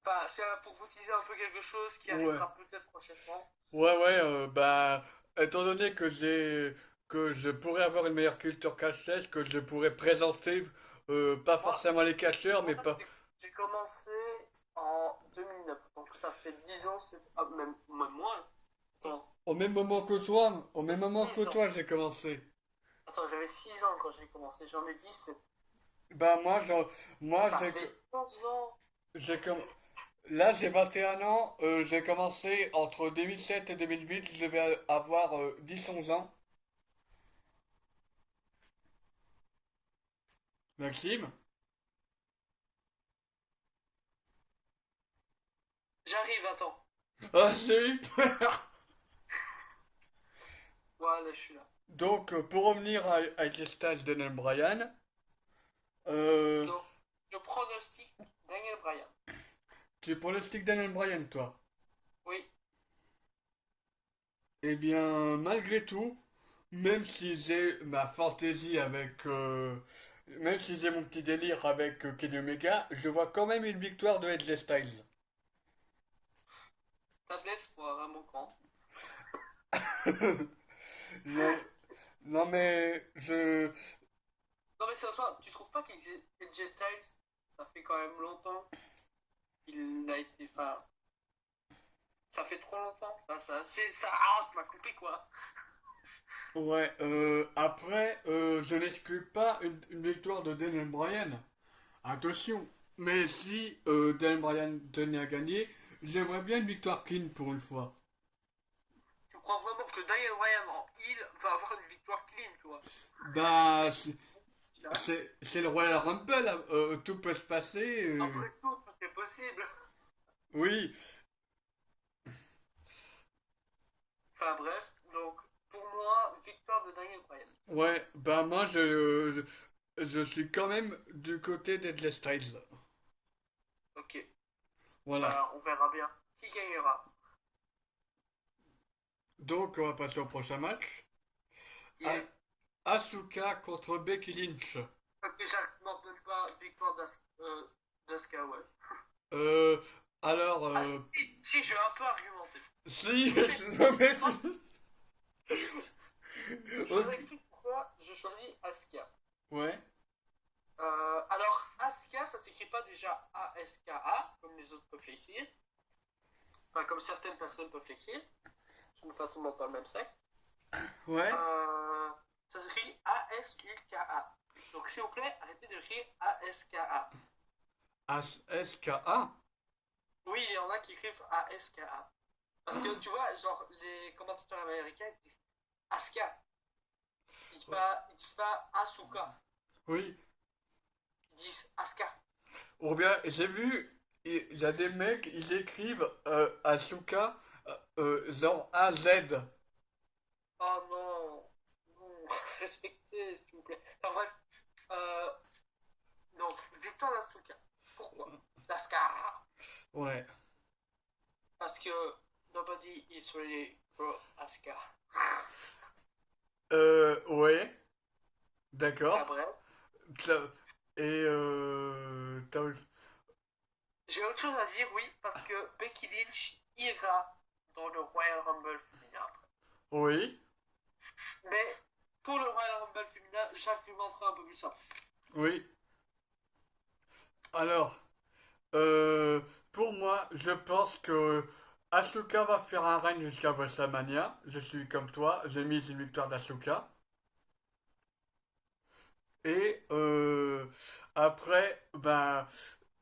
enfin, c'est pour vous teaser un peu quelque chose qui ouais. arrivera peut-être prochainement. Ouais, ouais, bah, étant donné que je pourrais avoir une meilleure culture cache que je pourrais présenter, pas Moi, forcément les cacheurs, mais moi pas... j'ai commencé en 2009, donc ça fait 10 ans, même moins. Attends, Au même moment que toi, au même moment que 10 ans. toi, j'ai commencé. Attends, j'avais 6 ans quand j'ai commencé, j'en ai 10. Bah, moi, Ça fait 11 ans. j'ai comme... Là, j'ai 21 ans, j'ai commencé entre 2007 et 2008, je devais avoir 10-11 ans. Maxime? J'arrive, attends. Ah, j'ai eu peur. Voilà, je suis là. Donc, pour revenir à les stages de Daniel Bryan, euh, Donc, je pronostic Daniel Bryan. tu es pour le stick Daniel Bryan, toi? Oui, Eh bien, malgré tout, même si j'ai ma fantaisie avec... même si j'ai mon petit délire avec Kenny Omega, je vois quand même une victoire de AJ Styles. t'as de l'espoir, hein, mon grand. Non, Non mais Non mais sérieusement, tu trouves pas qu'AJ Styles, ça fait quand même longtemps qu'il a été... Enfin, ça fait trop longtemps. Enfin, ça... Ah, tu m'as compris quoi. ouais, après, je n'exclus pas une victoire de Daniel Bryan. Attention. Mais si Daniel Bryan tenait à gagner, j'aimerais bien une victoire clean pour une fois. Tu crois vraiment que Daniel Bryan en heel va avoir une victoire clean, tu vois? Bah, C'est vrai. c'est le Royal Rumble, tout peut se passer. Après tout, tout est possible. Oui, Enfin bref, donc pour moi, victoire de Daniel Bryan. ouais, bah moi je suis quand même du côté d'Edge Styles. Ok, Voilà. bah on verra bien qui gagnera. Donc on va passer au prochain match. Qui A- est, Asuka contre Becky Lynch. ok, j'accorde même pas victoire d'Asuka, ouais. Euh, alors, Ah si, je vais un peu argumenter. si, Je sais, non mais je vous explique pourquoi je choisis Asuka. ouais, Alors, Asuka, ça s'écrit pas déjà A-S-K-A, comme les autres peuvent l'écrire. Enfin, comme certaines personnes peuvent l'écrire. Je ne pas tout le monde dans le même sac. ouais, Ça s'écrit A-S-U-K-A. Donc, s'il vous plaît, arrêtez d'écrire A-S-K-A. S-K-A. Oui, il y en a qui écrivent A-S-K-A. Parce que, tu vois, genre, les commentateurs américains ils disent Asuka. Ils disent pas Asuka. Oui. Ils disent Asuka. Ou bien, j'ai vu, il y a des mecs, ils écrivent Asuka, genre A-Z. Oh non. Non. Respectez, s'il vous plaît. Enfin, bref. Euh, donc, victoire d'Asuka. Pourquoi Asuka. Ouais. Parce que nobody is ready for Asuka. Ouais, Enfin, d'accord. bref. T'as- Et J'ai autre chose à dire, oui, parce que Becky Lynch ira dans le Royal Rumble féminin après. oui, Mais pour le Royal Rumble féminin, j'argumenterai un peu plus ça. oui. Alors, pour moi, je pense que Asuka va faire un règne jusqu'à WrestleMania. Je suis comme toi, j'ai mis une victoire d'Asuka. Et après, ben,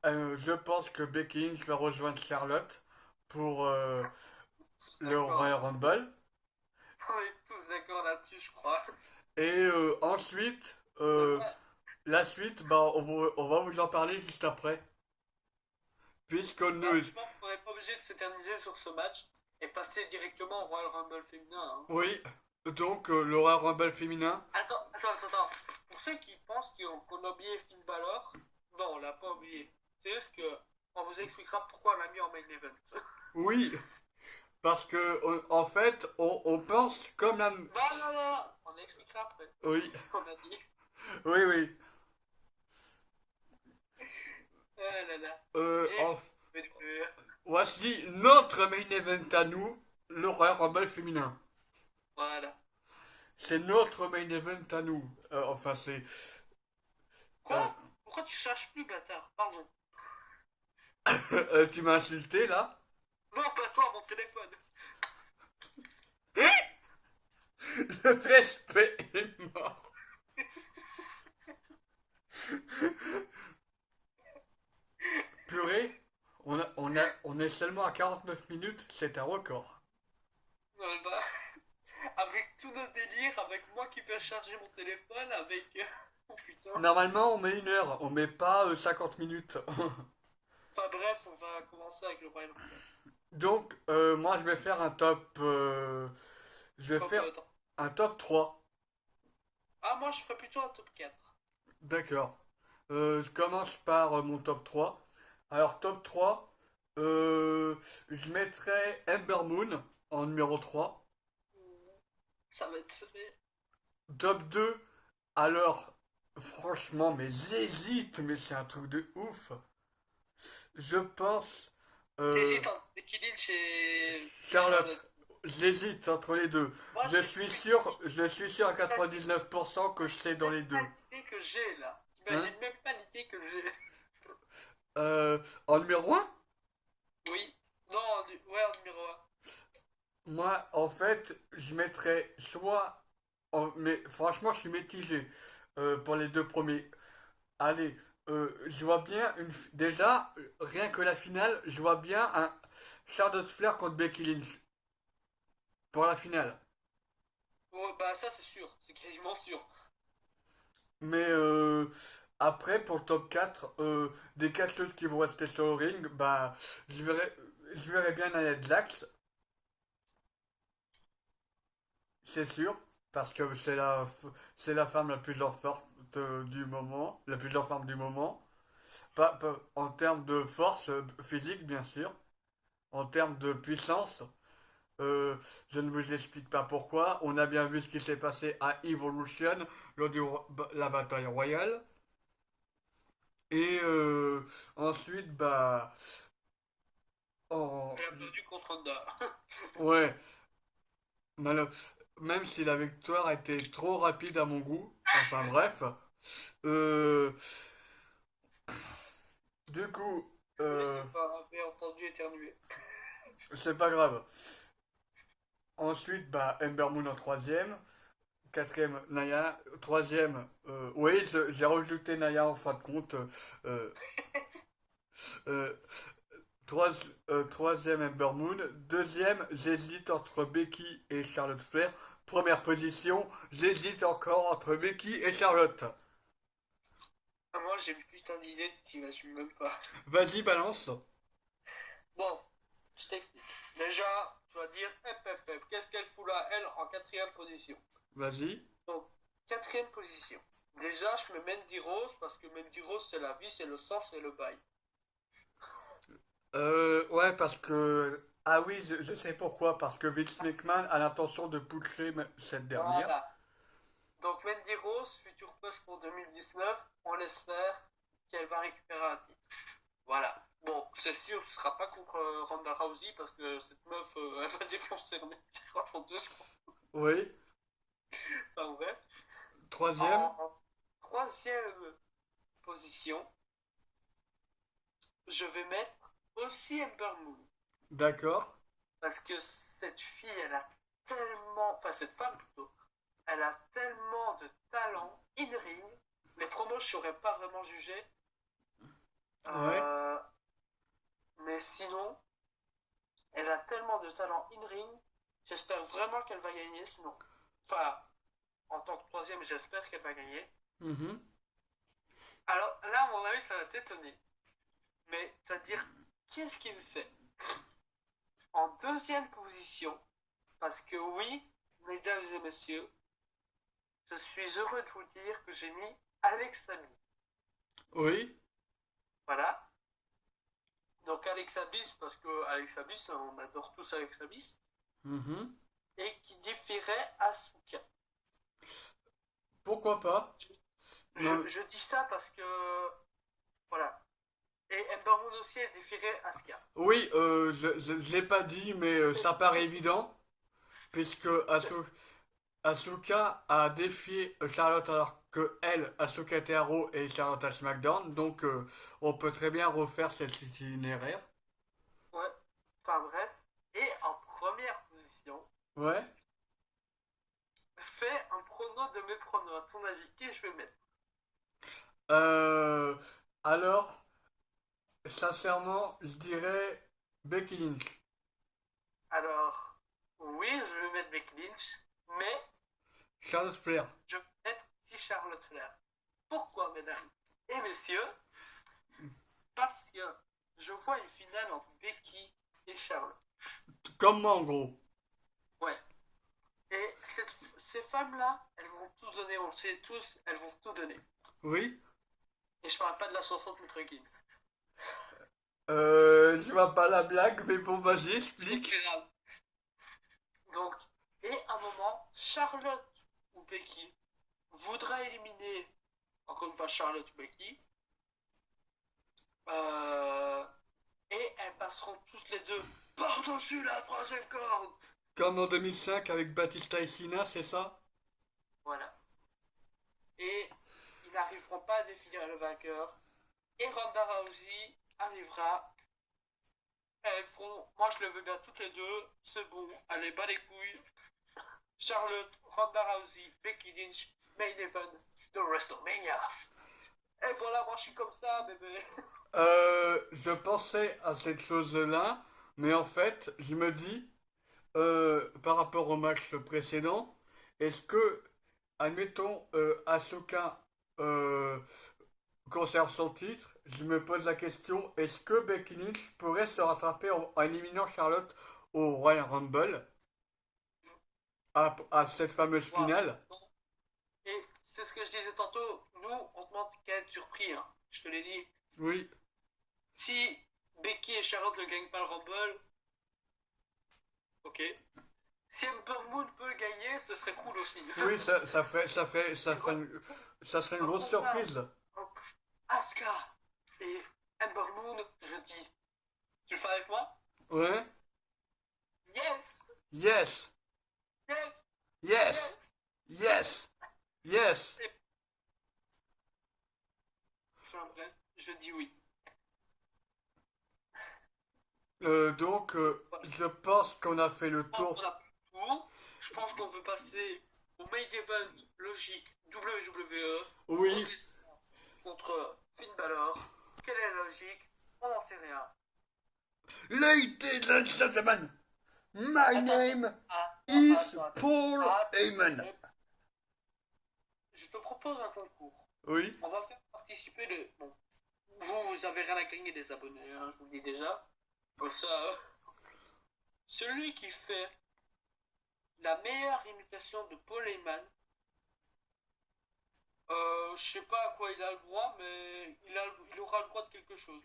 je pense que Becky Lynch va rejoindre Charlotte pour le D'accord. Royal Rumble. On est tous d'accord là-dessus, je crois. Et ensuite, Ouais. la suite, bah, on va vous en parler juste après. Puisque Bah, nous, je pense qu'on n'est pas obligé de s'éterniser sur ce match et passer directement au Royal Rumble féminin. Hein. oui, donc le Royal Rumble féminin, Attends. Pour ceux qui pensent qu'on a oublié Finn Balor, non, on l'a pas oublié. C'est juste que on vous expliquera pourquoi on l'a mis en main event. oui, parce que en fait, on pense comme la... Non, on expliquera après. Oui, On a dit. oui. Ah là là. Euh, Et en- je vais faire. Voici notre main event à nous, le Royal Rumble féminin. Voilà. C'est notre main event à nous. Enfin, c'est... euh, Quoi? Pourquoi tu cherches plus, bâtard? Pardon. tu m'as insulté là? Non, pas toi, mon téléphone. Le respect est mort. Purée, on est seulement à 49 minutes, c'est un record. Bah, avec tous nos délires, avec moi qui fais charger mon téléphone, avec. Oh putain. Normalement, on met une heure, on met pas 50 minutes. Enfin bref, on va commencer avec le Royal Rumble. Donc, moi, je vais faire un top... je vais Top, faire attends. un top 3. Ah, moi je ferais plutôt un top 4. D'accord. Je commence par mon top 3. Alors, top 3, je mettrai Ember Moon en numéro 3. Ça va être serré. Top 2, alors, franchement, mais j'hésite, mais c'est un truc de ouf. Je pense... euh, T'hésites entre Becky Lynch et Charlotte. J'hésite entre les deux. Moi, Je suis sûr à 99% que je sais dans les deux. pas l'idée que j'ai là. Hein? T'imagines même pas l'idée que j'ai. En numéro un. Oui. Non, ouais, en numéro un. Moi, en fait, je mettrais soit... mais franchement, je suis mitigé pour les deux premiers. Allez, je vois bien déjà, rien que la finale, je vois bien un Charlotte Flair contre Becky Lynch pour la finale. Oh, bah, ça, c'est sûr. C'est quasiment sûr. Mais après, pour le top 4 des catcheuses qui vont rester sur le ring, bah, je verrais, je verrais bien Nia Jax, c'est sûr, parce que c'est la femme la plus en forte du moment, la plus en forme du moment. Pas en termes de force physique, bien sûr, en termes de puissance. euh, je ne vous explique pas pourquoi. On a bien vu ce qui s'est passé à Evolution lors de la bataille royale. Et ensuite, bah, en- Elle a perdu contre Honda. ouais, malo- même si la victoire était trop rapide à mon goût. Enfin bref, euh, du coup, Je sais pas, j'ai entendu éternuer. c'est pas grave. Ensuite, bah, Ember Moon en troisième. Quatrième, Naya. Troisième, oui, j'ai rajouté Naya en fin de compte. Euh, euh, trois- troisième, Ember Moon. Deuxième, j'hésite entre Becky et Charlotte Flair. Première position, j'hésite encore entre Becky et Charlotte. Ah, moi, j'ai une putain d'idée, t'imagines même pas. Vas-y, balance. Bon, je t'explique. Déjà, tu vas dire, qu'est-ce qu'elle fout là, elle, en quatrième position? Vas-y. Donc, quatrième position. Déjà, je mets Mandy Rose parce que Mandy Rose, c'est la vie, c'est le sang, c'est le bail. Ouais, parce que... Ah oui, je sais pourquoi. Parce que Vince McMahon a l'intention de pousser cette dernière. Voilà. Donc, Mandy Rose, futur push pour 2019, on l'espère qu'elle va récupérer un titre. Voilà. Bon, c'est sûr, ce sera pas contre Ronda Rousey parce que cette meuf, elle va défoncer le mec en 2 secondes. Oui. Enfin, bref. Troisième. En troisième position, je vais mettre aussi Ember Moon. D'accord. Parce que cette fille, elle a tellement, enfin cette femme plutôt, elle a tellement de talent in-ring. Les promos, je saurais pas vraiment juger. Ouais. Euh, mais sinon, elle a tellement de talent in-ring. J'espère vraiment qu'elle va gagner, sinon. Enfin, en tant que troisième, j'espère qu'elle va gagner. Mhm. Alors là, à mon avis, ça va t'étonner. Mais, c'est-à-dire, qu'est-ce qui me fait en deuxième position, parce que oui, mesdames et messieurs, je suis heureux de vous dire que j'ai mis Alexa Bliss. Oui. Voilà. Donc Alexa Bliss, parce que Alexa Bliss, on adore tous Alexa Bliss, Mhm. et qui défierait Asuka. Pourquoi pas? Non. Je dis ça parce que, voilà. Et Ember Moon aussi, elle défierait Asuka. Oui, je l'ai pas dit, mais ça paraît évident. Puisque Asuka a défié Charlotte alors que elle, Asuka était à Raw et Charlotte à SmackDown. Donc on peut très bien refaire cet itinéraire. Ouais. Enfin bref. Et en première position, Ouais. fais un prono de mes pronos. À ton avis, qui je vais mettre? Euh, alors, sincèrement, je dirais Becky Lynch. Alors, oui, je vais mettre Becky Lynch, mais Charlotte Flair. je vais mettre si Charlotte Flair. Pourquoi, mesdames et messieurs? Parce que je vois une finale entre Becky et Charlotte. Comme moi en gros. Ouais. Et ces femmes-là, elles vont tout donner, on le sait tous, elles vont tout donner. Oui. Et je parle pas de la chanson de Maître Gims. Je vois pas la blague, mais bon, vas-y, C'est explique. grave. Donc, et à un moment, Charlotte ou Becky voudra éliminer, encore une fois, Charlotte ou Becky. Et elles passeront tous les deux par-dessus la troisième corde. Comme en 2005 avec Batista et Cena, c'est ça? Voilà. Et ils n'arriveront pas à définir le vainqueur. Et Ronda Rousey arrivera. Elles feront, moi je le veux bien toutes les deux, c'est bon, allez, bas les couilles. Charlotte, Ronda Rousey, Becky Lynch, main event de WrestleMania. Et voilà, moi je suis comme ça, bébé. Je pensais à cette chose-là, mais en fait, je me dis, par rapport au match précédent, est-ce que, admettons, Asuka conserve son titre, je me pose la question, est-ce que Becky Lynch pourrait se rattraper en éliminant Charlotte au Royal Rumble à cette fameuse Voilà. finale? Et c'est ce que je disais tantôt, nous on demande qu'à être surpris, hein. Je te l'ai dit. Oui, Si Becky et Charlotte ne gagnent pas le Rumble, ok. Si Ember Moon peut le gagner, ce serait cool aussi. oui, ça serait une grosse surprise. Asuka et Ember Moon, je dis. Tu le fais avec moi? Ouais? Yes! Yes! Yes! Yes! Yes! Yes! Je dis oui. Donc, je pense qu'on a fait le Je pense qu'on tour. a fait le tour. Je pense qu'on peut passer au main event logique WWE. Oui, Brock Lesnar contre Finn Balor. Quelle est la logique? On n'en sait rien. ladies and gentlemen, my name is Paul Heyman. Je te propose un concours. Oui, On va faire participer les. Bon, vous avez rien à gagner des abonnés, hein, je vous le dis déjà. Comme ça, celui qui fait la meilleure imitation de Paul Heyman, je sais pas à quoi il a le droit, mais il aura le droit de quelque chose.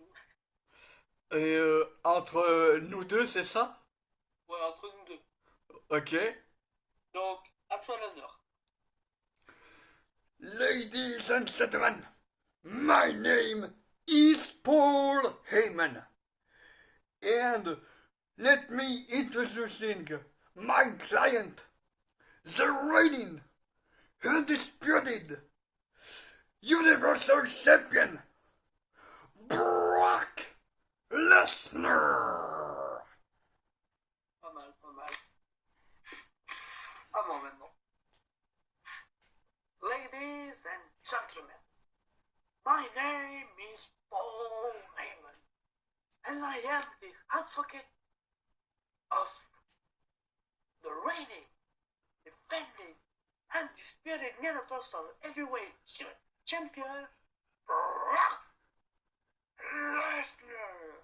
et entre nous deux, c'est ça? Ouais, entre nous deux. Ok. Donc, à toi l'honneur. Ladies and gentlemen, my name is Paul Heyman. And let me introducing my client, the reigning, undisputed, Universal Champion, Brock Lesnar. Pas mal, pas mal. À moi maintenant. Ladies and gentlemen, my name is Paul Heyman, and I am the advocate of the reigning, defending, undisputed Universal Heavyweight Champion, Brock Lesnar.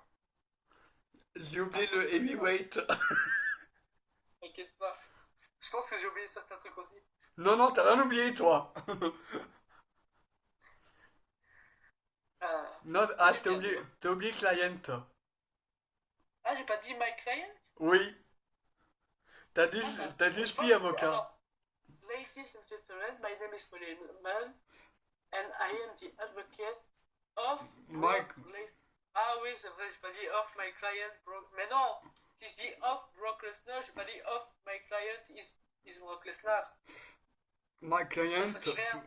J'ai oublié le heavyweight. T'inquiète pas. Je pense que j'ai oublié certains trucs aussi. Non, non, t'as rien oublié, toi. Non, ah, t'as oublié client. Ah, j'ai pas dit my client? Oui. T'as juste dit avocat. Alors, ladies and gentlemen, my name is Paul Heyman, and I am the advocate of Mike. Ah oui, c'est vrai, j'ai pas dit of my client, Brock. Mais non, si je dis of Brock Lesnar, j'ai pas dit of my client is Brock Lesnar. My client, Ça dit rien.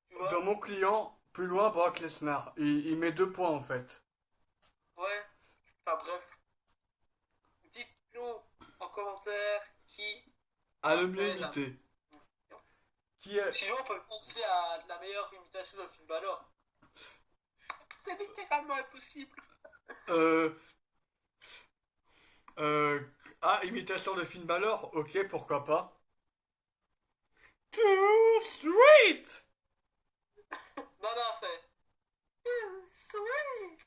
Tu vois? dans mon client, plus loin, Brock Lesnar. Il met 2 points en fait. Ouais. Enfin bref. Dites-nous en commentaire qui À le mieux fait la- imité. Qui est. Sinon, on peut penser à la meilleure imitation de Finn Balor. C'est littéralement impossible. Ah, imitation de Finn Balor? Ok, pourquoi pas. Too sweet! Non, non, c'est. Sweet.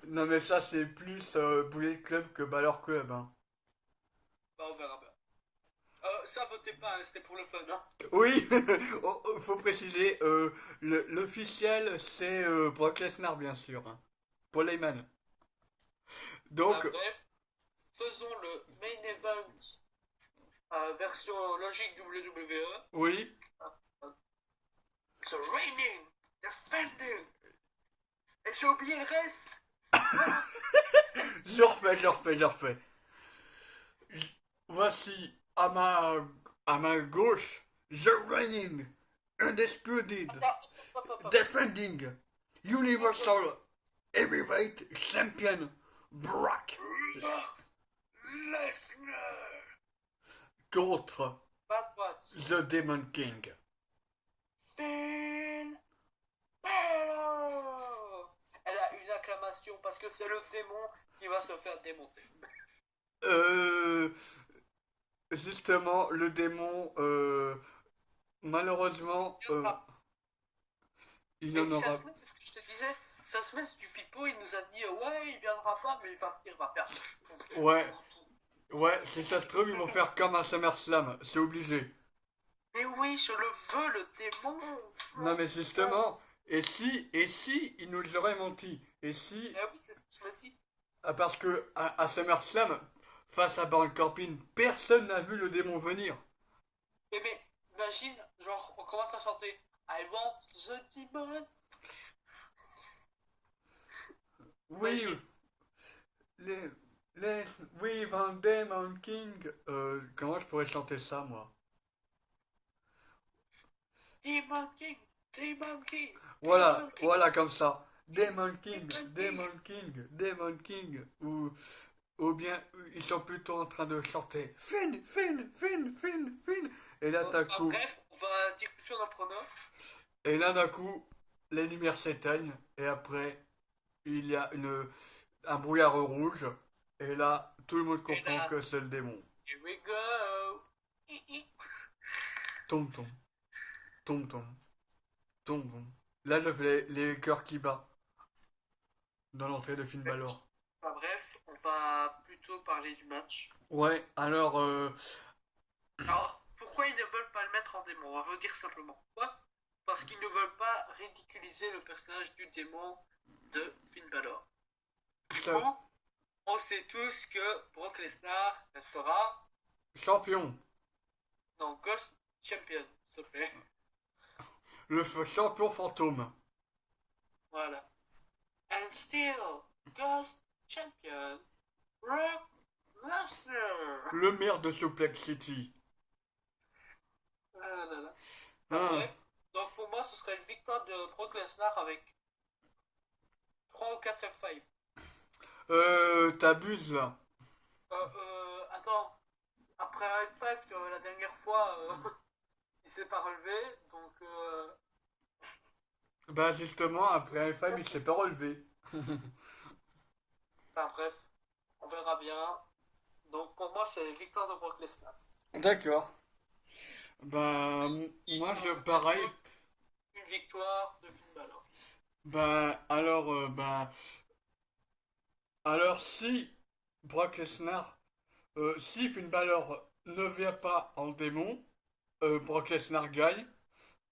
Non, mais ça, c'est plus Bullet Club que Balor Club. Hein. Bah, on verra bien. Ça, votez pas, hein, c'était pour le fun. Hein. Oui, faut préciser, l'officiel, c'est Brock Lesnar, bien sûr. Hein. Paul Heyman. Donc, Bref, faisons le main event version logique WWE. oui. The reigning, defending. Et j'ai oublié le reste. Je le refais. Voici à ma gauche, The Reigning, Undisputed, Hop, hop, hop. Defending, Universal Heavyweight Champion, Brock Lesnar. contre Bad Batch. The Demon King. Finn Balor. Elle a une acclamation parce que c'est le démon qui va se faire démonter. Euh, Justement, le démon, malheureusement, il y Mais en aura. c'est ce que je te disais. Ça se met du pipeau, il nous a dit ouais, il viendra pas, mais il va faire. Ouais, ouais, si ça se trouve, ils vont faire comme un SummerSlam, c'est obligé. Mais oui, je le veux, le démon. Non, mais justement, et si, ils nous auraient menti? Et si, Mais oui, c'est ce que je me dis. parce que à SummerSlam, face à Baron Corbin, personne n'a vu le démon venir. Mais imagine, genre, on commence à chanter I want the demon. Oui, Imagine. les, les, oui, Van Demon King. Comment je pourrais chanter ça, moi? Demon King, Demon King. Voilà, Demon King. voilà comme ça. Demon King, Demon King, Demon King. Ou bien ils sont plutôt en train de chanter Finn, Finn, Finn, Finn, Finn. Et là d'un coup, Bref, on va dire sur notre pronom. et là d'un coup, les lumières s'éteignent et après il y a un brouillard rouge et là tout le monde comprend là- que c'est le démon. Here we go. Tom tom, tom tom, tom tom. Là je fais les cœurs qui battent dans l'entrée de Finn Balor. Enfin, bref, on va plutôt parler du match. Ouais, alors Alors, pourquoi ils ne veulent pas le mettre en démon? On va vous dire simplement pourquoi. Parce qu'ils ne veulent pas ridiculiser le personnage du démon de Finn Balor. Du ça- coup, on sait tous que Brock Lesnar restera champion, dans Ghost Champion, s'il te plaît. champion fantôme. Voilà. And still, Ghost Champion, Brock Lesnar. Le maire de Suplex City. Ah là là. Ah. Bref, donc pour moi, ce serait une victoire de Brock Lesnar avec 3 ou 4 F5. T'abuses là. Attends, après un F5, la dernière fois, il s'est pas relevé, donc Bah justement, après un femme, il s'est pas relevé. enfin bref, on verra bien. Donc pour moi, c'est victoire de Brock Lesnar. D'accord. Bah moi je pareil. Une victoire de Finn Balor. Bah alors si Brock Lesnar, si Finn Balor ne vient pas en démon, Brock Lesnar gagne.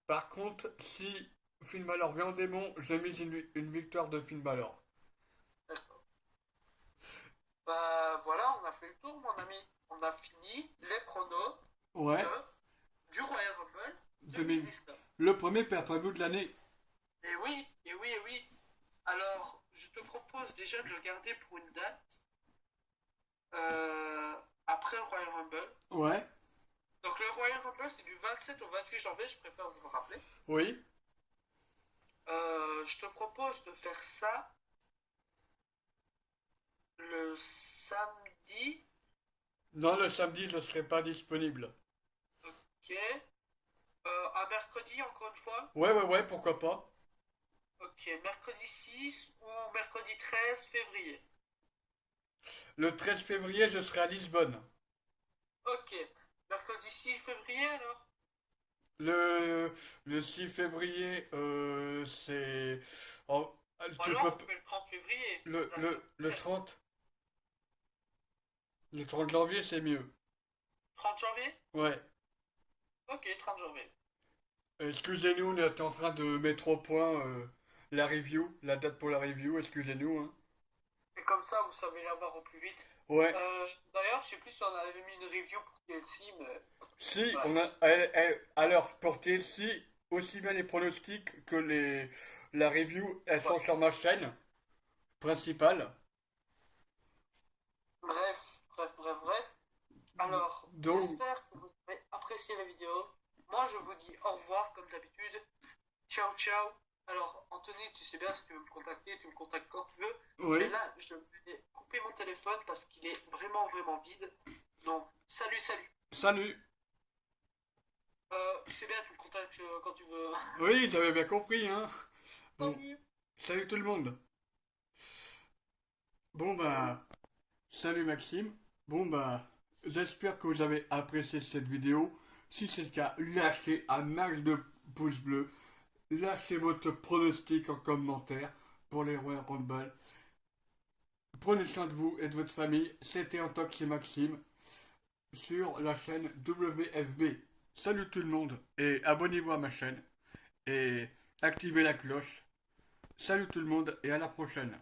Par contre, si Finn Balor vient en démon, j'ai mis une victoire de Finn Balor. D'accord. Bah voilà, on a fait le tour, mon ami. On a fini les pronos Ouais. du Royal Rumble 2000. 2019. Le premier pay-per-view de l'année. Et oui, et oui, et oui. Alors, je te propose déjà de le garder pour une date après le Royal Rumble. Ouais. Donc le Royal Rumble, c'est du 27 au 28 janvier, je préfère vous le rappeler. Oui. Je te propose de faire ça le samedi. Non, le samedi, je serai pas disponible. Ok. Un mercredi, encore une fois. Ouais, pourquoi pas. Ok, mercredi 6 ou mercredi 13 février. Le 13 février, je serai à Lisbonne. Ok. Mercredi 6 février alors. Le 6 février, c'est... oh, tu Alors, peux... on fait le 30 février. Le 30. Le 30 janvier, c'est mieux. 30 janvier. Ouais. Ok, 30 janvier. Excusez-nous, on est en train de mettre au point la review, la date pour la review, excusez-nous. Hein. Et comme ça, vous savez l'avoir au plus vite. Ouais. D'ailleurs, je sais plus si on avait mis une review pour TLC, mais... Si, Ouais. on a... alors, pour TLC, aussi bien les pronostics que la review, elles sont Ouais. sur ma chaîne principale. Bref. Donc, J'espère que vous avez apprécié la vidéo. Moi, je vous dis au revoir comme d'habitude. Ciao, ciao. Alors, Anthony, tu sais bien, si tu veux me contacter, tu me contactes quand tu veux. oui, Mais là, je vais couper mon téléphone parce qu'il est vraiment, vraiment vide. Donc, salut, salut. salut. Tu sais bien, tu me contactes quand tu veux. Oui, j'avais bien compris, hein. Bon, Salut. salut tout le monde. Bon bah, salut Maxime. Bon bah, j'espère que vous avez apprécié cette vidéo. Si c'est le cas, lâchez un max de pouces bleus. Lâchez votre pronostic en commentaire pour les Royal Rumble. Prenez soin de vous et de votre famille. C'était en tant que Maxime sur la chaîne WFB. Salut tout le monde et abonnez-vous à ma chaîne et activez la cloche. Salut tout le monde et à la prochaine.